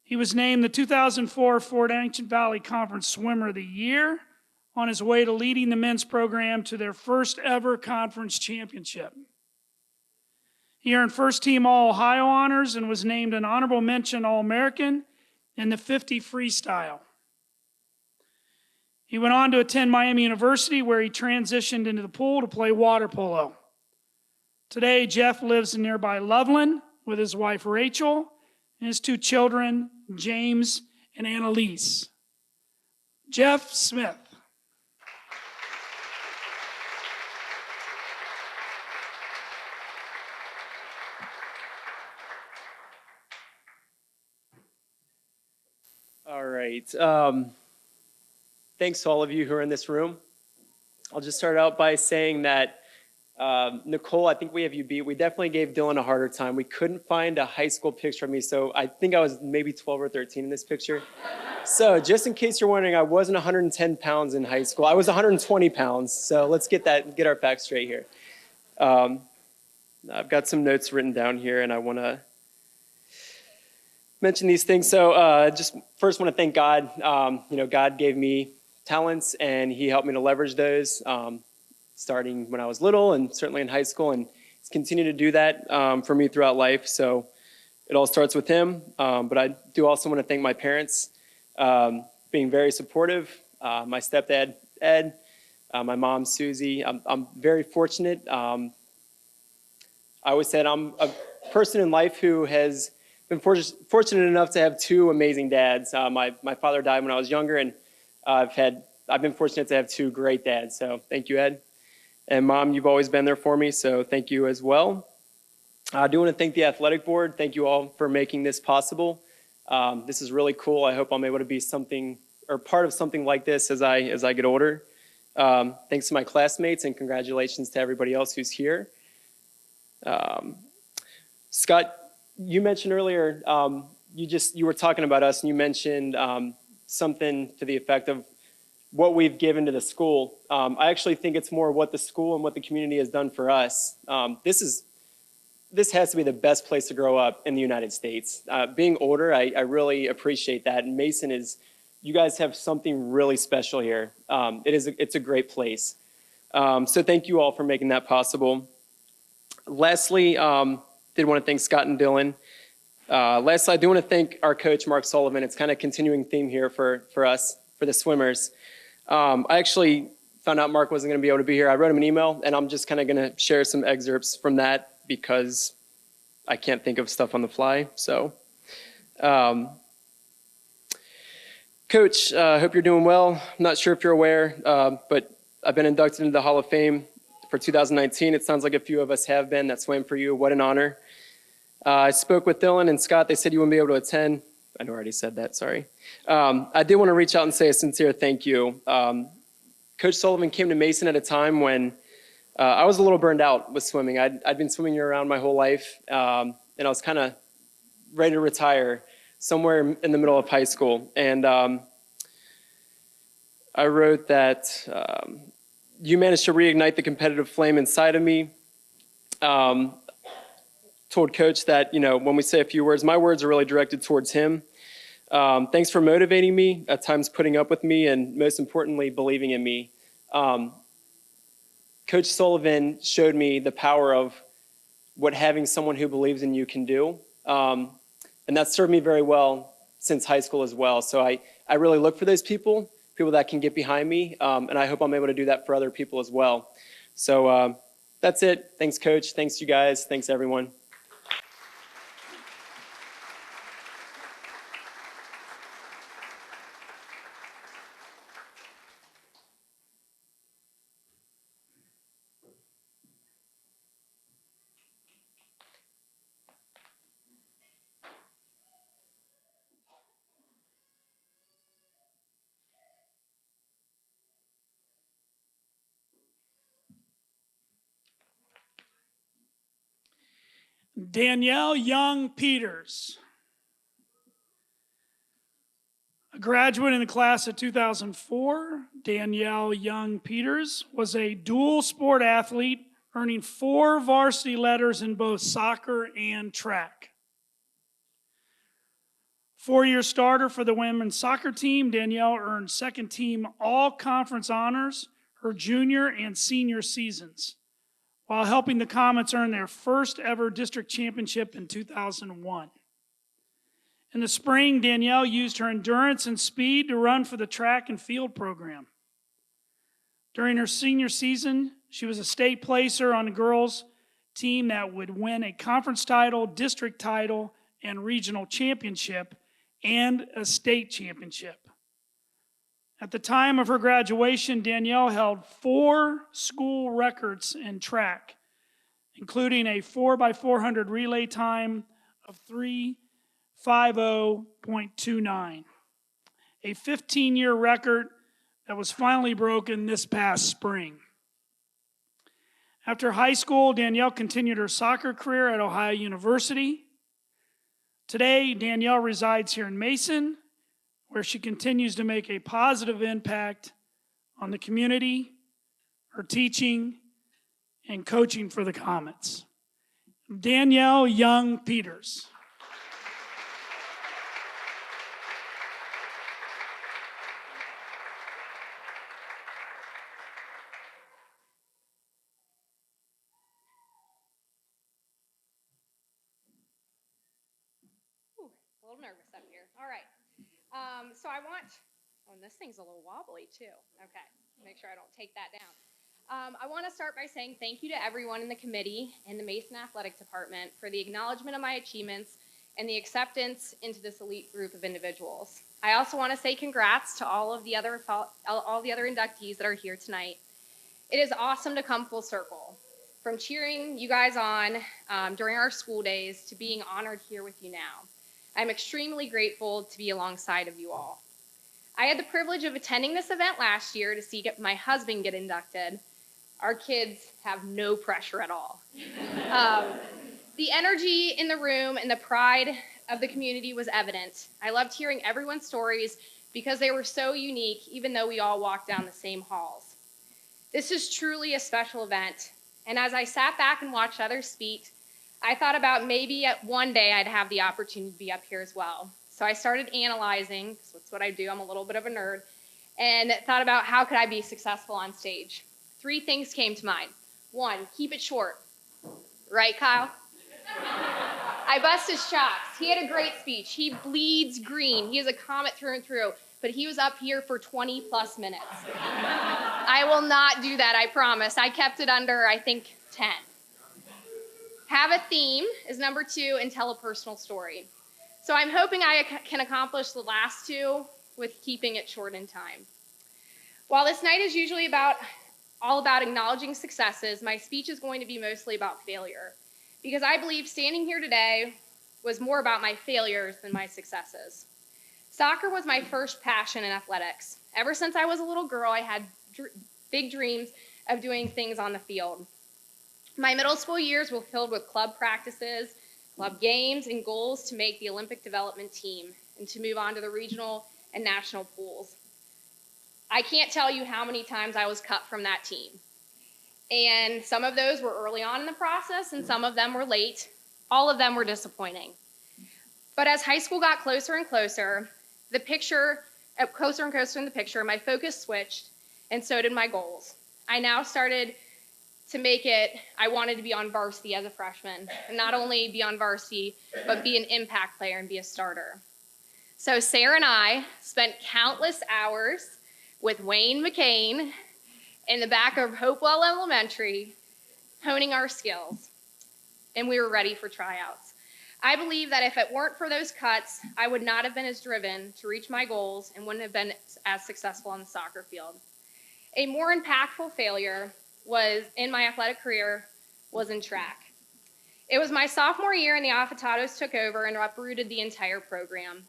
He was named the 2004 Fort Ancient Valley Conference Swimmer of the Year on his way to leading the men's program to their first ever conference championship. He earned first team All-Ohio honors and was named an honorable mention All-American in the 50 freestyle. He went on to attend Miami University, where he transitioned into the pool to play water polo. Today, Jeff lives in nearby Loveland with his wife Rachel and his 2 children, James and Annalise. Jeff Smith. All right. Thanks to all of you who are in this room. I'll just start out by saying that Nicole, I think we have you beat. We definitely gave Dylan a harder time. We couldn't find a high school picture of me, so I think I was maybe 12 or 13 in this picture. So just in case you're wondering, I wasn't 110 pounds in high school. I was 120 pounds, so let's get our facts straight here. I've got some notes written down here, and I want to mention these things. So just first want to thank God. God gave me talents, and he helped me to leverage those. starting when I was little and certainly in high school, and he's continued to do that for me throughout life. So it all starts with him. But I do also want to thank my parents, being very supportive. My stepdad, Ed, my mom, Susie. I'm very fortunate. I always said I'm a person in life who has been fortunate enough to have two amazing dads. My father died when I was younger, and I've been fortunate to have two great dads. So thank you, Ed. And Mom, you've always been there for me, so thank you as well. I do want to thank the athletic board. Thank you all for making this possible. This is really cool. I hope I'm able to be something or part of something like this as I get older. Thanks to my classmates, and congratulations to everybody else who's here. Scott, you mentioned earlier, you were talking about us, and you mentioned something to the effect of what we've given to the school. I actually think it's more what the school and what the community has done for us. This has to be the best place to grow up in the United States. Being older, I really appreciate that. And Mason you guys have something really special here. It's a great place. So thank you all for making that possible. Lastly, did want to thank Scott and Dylan. Lastly, I do want to thank our coach, Mark Sullivan. It's kind of a continuing theme here for us, for the swimmers. I actually found out Mark wasn't going to be able to be here. I wrote him an email, and I'm just kind of going to share some excerpts from that because I can't think of stuff on the fly. So, Coach, I hope you're doing well. I'm not sure if you're aware, but I've been inducted into the Hall of Fame for 2019. It sounds like a few of us have been. That swam for you. What an honor. I spoke with Dylan and Scott. They said you wouldn't be able to attend. I know I already said that, sorry. I did want to reach out and say a sincere thank you. Coach Sullivan came to Mason at a time when I was a little burned out with swimming. I'd been swimming year-round my whole life, and I was kind of ready to retire somewhere in the middle of high school. And I wrote that you managed to reignite the competitive flame inside of me. Told Coach that, when we say a few words, my words are really directed towards him. Thanks for motivating me, at times putting up with me, and most importantly, believing in me. Coach Sullivan showed me the power of what having someone who believes in you can do. And that served me very well since high school as well. So I really look for those people that can get behind me, and I hope I'm able to do that for other people as well. So that's it. Thanks, Coach. Thanks, you guys. Thanks, everyone. Danielle Young Peters, a graduate in the class of 2004. Danielle Young Peters was a dual sport athlete, earning 4 varsity letters in both soccer and track. 4-year starter for the women's soccer team, Danielle earned second team all-conference honors her junior and senior seasons, while helping the Comets earn their first ever district championship in 2001. In the spring, Danielle used her endurance and speed to run for the track and field program. During her senior season, she was a state placer on the girls' team that would win a conference title, district title, and regional championship, and a state championship. At the time of her graduation, Danielle held 4 school records in track, including a 4x400 relay time of 3:50.29, a 15-year record that was finally broken this past spring. After high school, Danielle continued her soccer career at Ohio University. Today, Danielle resides here in Mason, where she continues to make a positive impact on the community, her teaching, and coaching for the Comets. Danielle Young Peters. A little nervous up here. All right. So I want, oh, and this thing's a little wobbly too. Okay, make sure I don't take that down. I want to start by saying thank you to everyone in the committee and the Mason Athletic Department for the acknowledgement of my achievements and the acceptance into this elite group of individuals. I also want to say congrats to all the other inductees that are here tonight. It is awesome to come full circle, from cheering you guys on during our school days to being honored here with you now. I'm extremely grateful to be alongside of you all. I had the privilege of attending this event last year to see my husband get inducted. Our kids have no pressure at all. The energy in the room and the pride of the community was evident. I loved hearing everyone's stories because they were so unique, even though we all walked down the same halls. This is truly a special event, and as I sat back and watched others speak, I thought about maybe one day I'd have the opportunity to be up here as well. So I started analyzing, because that's what I do, I'm a little bit of a nerd, and thought about how could I be successful on stage. 3 things came to mind. 1, keep it short. Right, Kyle? I bust his chops. He had a great speech. He bleeds green. He is a Comet through and through, but he was up here for 20 plus minutes. I will not do that, I promise. I kept it under, I think, 10. Have a theme is number 2, and tell a personal story. So I'm hoping I can accomplish the last 2 with keeping it short in time. While this night is usually all about acknowledging successes, my speech is going to be mostly about failure, because I believe standing here today was more about my failures than my successes. Soccer was my first passion in athletics. Ever since I was a little girl, I had big dreams of doing things on the field. My middle school years were filled with club practices, club games, and goals to make the Olympic development team and to move on to the regional and national pools. I can't tell you how many times I was cut from that team. And some of those were early on in the process, and some of them were late. All of them were disappointing. But as high school got closer and closer, closer and closer in the picture, my focus switched, and so did my goals. I now started to make it, I wanted to be on varsity as a freshman, and not only be on varsity, but be an impact player and be a starter. So Sarah and I spent countless hours with Wayne McCain in the back of Hopewell Elementary, honing our skills, and we were ready for tryouts. I believe that if it weren't for those cuts, I would not have been as driven to reach my goals and wouldn't have been as successful on the soccer field. A more impactful failure in my athletic career was in track. It was my sophomore year and the Afatatos took over and uprooted the entire program.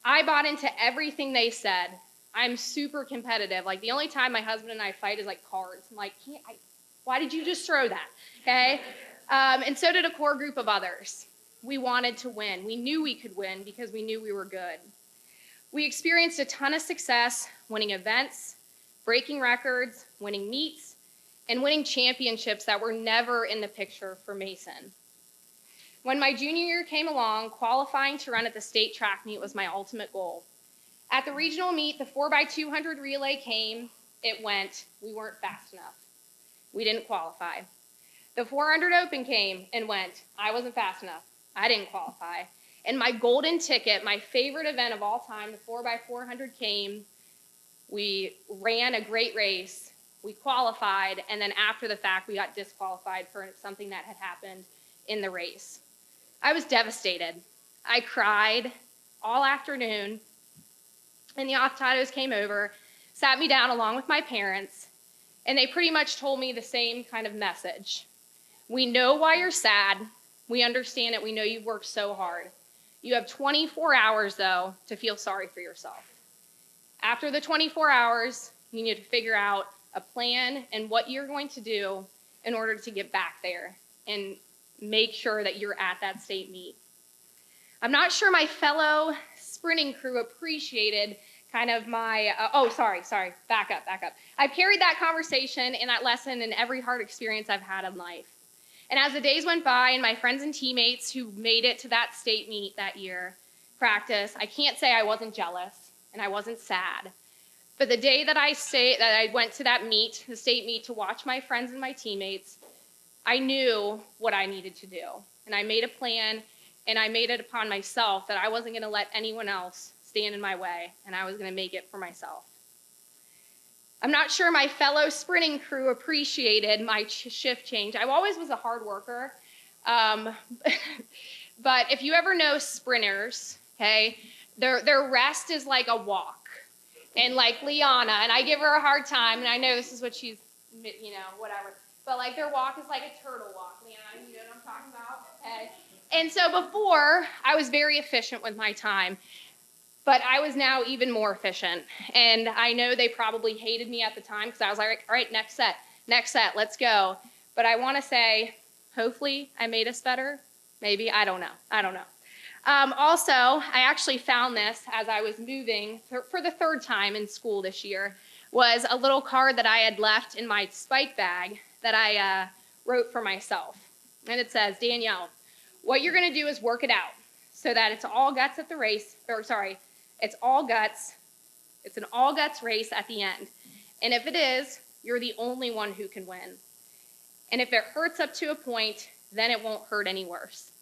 I bought into everything they said. I'm super competitive. Like, the only time my husband and I fight is like cards. I'm like, why did you just throw that? Okay? And so did a core group of others. We wanted to win. We knew we could win because we knew we were good. We experienced a ton of success winning events, breaking records, winning meets, and winning championships that were never in the picture for Mason. When my junior year came along, qualifying to run at the state track meet was my ultimate goal. At the regional meet, the 4x200 relay came, it went, we weren't fast enough. We didn't qualify. The 400 open came and went, I wasn't fast enough. I didn't qualify. And my golden ticket, my favorite event of all time, the 4x400 came. We ran a great race. We qualified, and then after the fact, we got disqualified for something that had happened in the race. I was devastated. I cried all afternoon, and the Afatatos came over, sat me down along with my parents, and they pretty much told me the same kind of message. We know why you're sad. We understand it. We know you've worked so hard. You have 24 hours, though, to feel sorry for yourself. After the 24 hours, you need to figure out a plan and what you're going to do in order to get back there and make sure that you're at that state meet. I'm not sure my fellow sprinting crew appreciated kind of my, back up. I've carried that conversation and that lesson in every hard experience I've had in life. And as the days went by and my friends and teammates who made it to that state meet that year practice, I can't say I wasn't jealous and I wasn't sad. But the day that I went to that meet, the state meet, to watch my friends and my teammates, I knew what I needed to do. And I made a plan And I made it upon myself that I wasn't going to let anyone else stand in my way, and I was going to make it for myself. I'm not sure my fellow sprinting crew appreciated my shift change. I always was a hard worker. But if you ever know sprinters, okay, their rest is like a walk. And like Liana, and I give her a hard time, and I know this is what she's, you know, whatever. But like their walk is like a turtle walk, Liana, you know what I'm talking about? Okay. And so before, I was very efficient with my time. But I was now even more efficient. And I know they probably hated me at the time because I was like, all right, next set, let's go. But I want to say, hopefully I made us better. Maybe, I don't know. Also, I actually found this as I was moving for the third time in school this year, was a little card that I had left in my spike bag that I wrote for myself. And it says, Danielle, what you're going to do is work it out so that it's all guts at the race, or sorry, it's all guts. It's an all guts race at the end. And if it is, you're the only one who can win. And if it hurts up to a point, then it won't hurt any worse.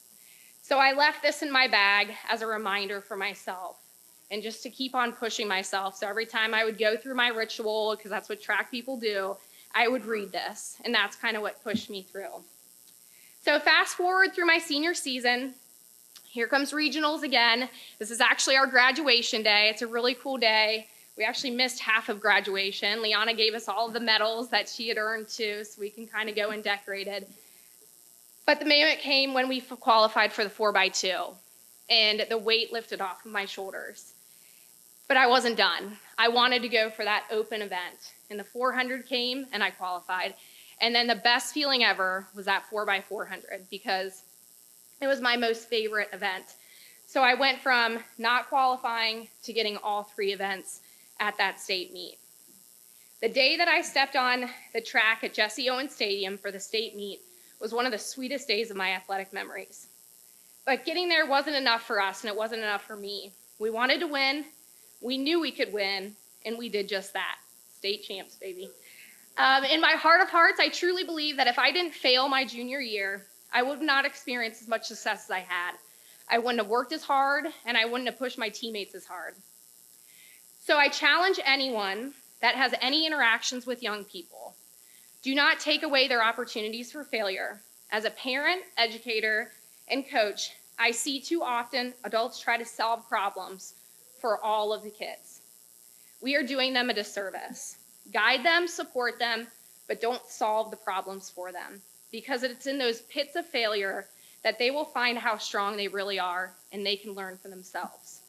So I left this in my bag as a reminder for myself and just to keep on pushing myself. So every time I would go through my ritual, because that's what track people do, I would read this. And that's kind of what pushed me through. So fast forward through my senior season. Here comes regionals again. This is actually our graduation day. It's a really cool day. We actually missed half of graduation. Liana gave us all of the medals that she had earned too, so we can kind of go and decorate it. But the moment came when we qualified for the 4x2, and the weight lifted off of my shoulders. But I wasn't done. I wanted to go for that open event. And the 400 came, and I qualified. And then the best feeling ever was that 4x400, because it was my most favorite event. So I went from not qualifying to getting all 3 events at that state meet. The day that I stepped on the track at Jesse Owens Stadium for the state meet was one of the sweetest days of my athletic memories. But getting there wasn't enough for us, and it wasn't enough for me. We wanted to win, we knew we could win, and we did just that. State champs, baby. In my heart of hearts, I truly believe that if I didn't fail my junior year, I would not experience as much success as I had. I wouldn't have worked as hard, and I wouldn't have pushed my teammates as hard. So I challenge anyone that has any interactions with young people, do not take away their opportunities for failure. As a parent, educator, and coach, I see too often adults try to solve problems for all of the kids. We are doing them a disservice. Guide them, support them, but don't solve the problems for them, because it's in those pits of failure that they will find how strong they really are, and they can learn for themselves.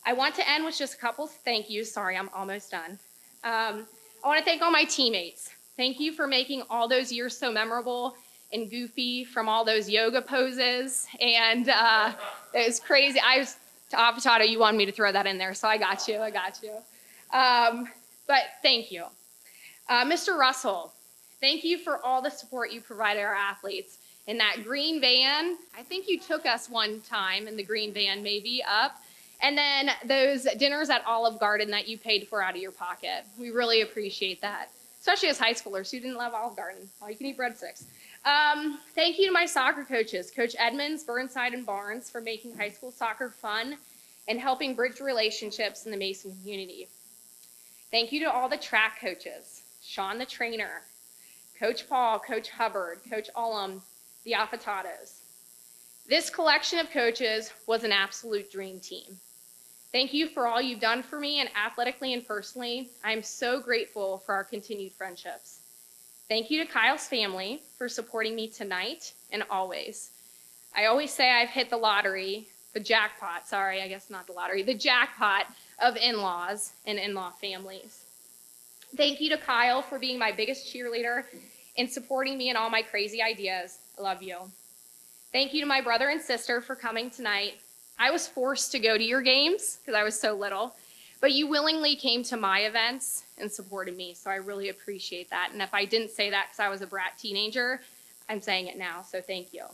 I want to end with just a couple thank yous. Sorry, I'm almost done. I want to thank all my teammates. Thank you for making all those years so memorable and goofy, from all those yoga poses and it was crazy. Avocado, you wanted me to throw that in there, so I got you. But thank you. Mr. Russell, thank you for all the support you provided our athletes. In that green van, I think you took us one time in the green van, maybe up. And then those dinners at Olive Garden that you paid for out of your pocket. We really appreciate that, especially as high schoolers who didn't love Olive Garden. All you can eat breadsticks. Thank you to my soccer coaches, Coach Edmonds, Burnside, and Barnes, for making high school soccer fun and helping bridge relationships in the Mason community. Thank you to all the track coaches, Sean the trainer, Coach Paul, Coach Hubbard, Coach Ullum, the Affotatos. This collection of coaches was an absolute dream team. Thank you for all you've done for me, and athletically and personally, I'm so grateful for our continued friendships. Thank you to Kyle's family for supporting me tonight and always. I always say I've hit the lottery, the jackpot of in-laws and in-law families. Thank you to Kyle for being my biggest cheerleader and supporting me in all my crazy ideas. I love you. Thank you to my brother and sister for coming tonight. I was forced to go to your games because I was so little, but you willingly came to my events and supported me, so I really appreciate that. And if I didn't say that because I was a brat teenager, I'm saying it now, so thank you.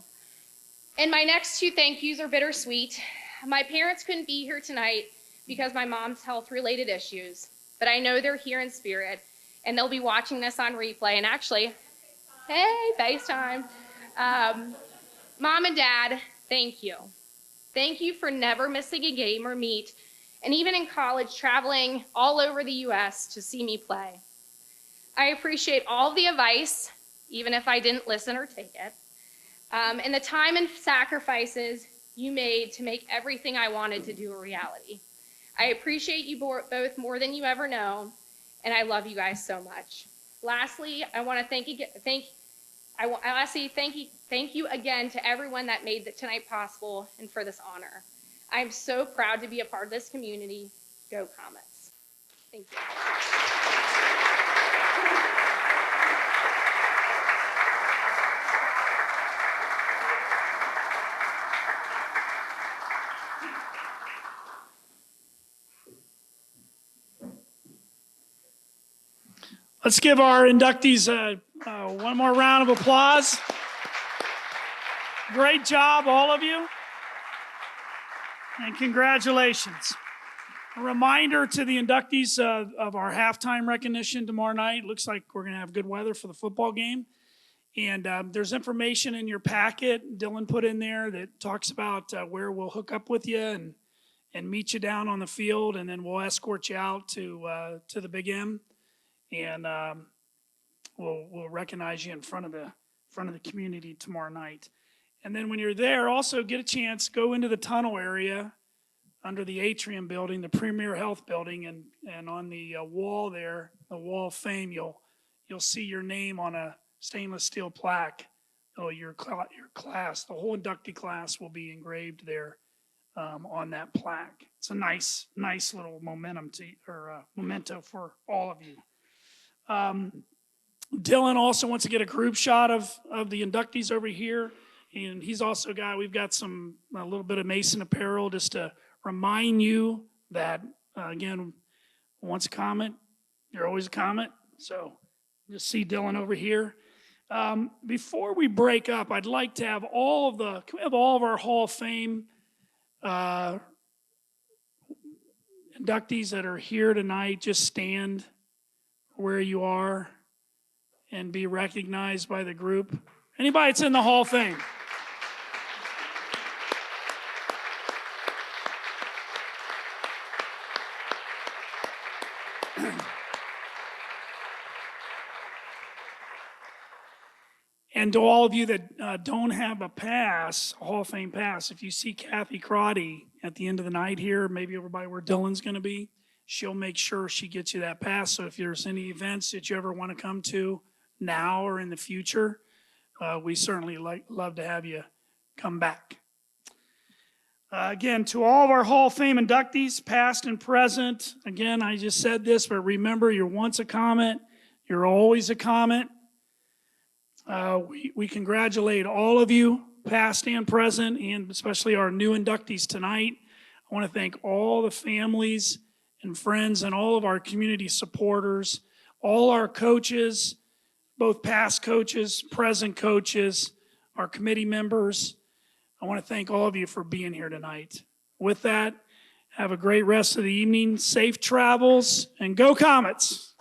And my next 2 thank yous are bittersweet. My parents couldn't be here tonight because my mom's health-related issues, but I know they're here in spirit, and they'll be watching this on replay. And actually, hey, FaceTime. Mom and Dad, thank you. Thank you for never missing a game or meet, and even in college, traveling all over the US to see me play. I appreciate all the advice, even if I didn't listen or take it, and the time and sacrifices you made to make everything I wanted to do a reality. I appreciate you both more than you ever know, and I love you guys so much. Lastly, I want to thank you again to everyone that made tonight possible and for this honor. I'm so proud to be a part of this community. Go Comets. Thank you. Let's give our inductees one more round of applause. Great job, all of you. And congratulations. A reminder to the inductees of our halftime recognition tomorrow night. Looks like we're going to have good weather for the football game. And there's information in your packet Dylan put in there that talks about where we'll hook up with you and meet you down on the field, and then we'll escort you out to the Big M. And we'll recognize you in front of the community tomorrow night. And then when you're there, also get a chance, go into the tunnel area under the atrium building, the Premier Health building, and on the wall there, the wall of fame, you'll see your name on a stainless steel plaque. Oh, your class, the whole inductee class will be engraved there on that plaque. It's a nice little memento for all of you. Dylan also wants to get a group shot of the inductees over here, and he's also we've got a little bit of Mason apparel just to remind you that again, once a Comet, you're always a Comet. So just see Dylan over here. Before we break up, I'd like to have all of our Hall of Fame inductees that are here tonight just stand where you are and be recognized by the group. Anybody that's in the Hall of Fame? And to all of you that don't have a pass, a Hall of Fame pass, if you see Kathy Crotty at the end of the night here, maybe over by where Dylan's going to be, she'll make sure she gets you that pass. So if there's any events that you ever want to come to now or in the future, we certainly love to have you come back. Again, to all of our Hall of Fame inductees, past and present, again, I just said this, but remember, you're once a Comet, you're always a Comet. We congratulate all of you, past and present, and especially our new inductees tonight. I want to thank all the families and friends and all of our community supporters, all our coaches, both past coaches, present coaches, our committee members. I want to thank all of you for being here tonight. With that, have a great rest of the evening, safe travels, and go Comets!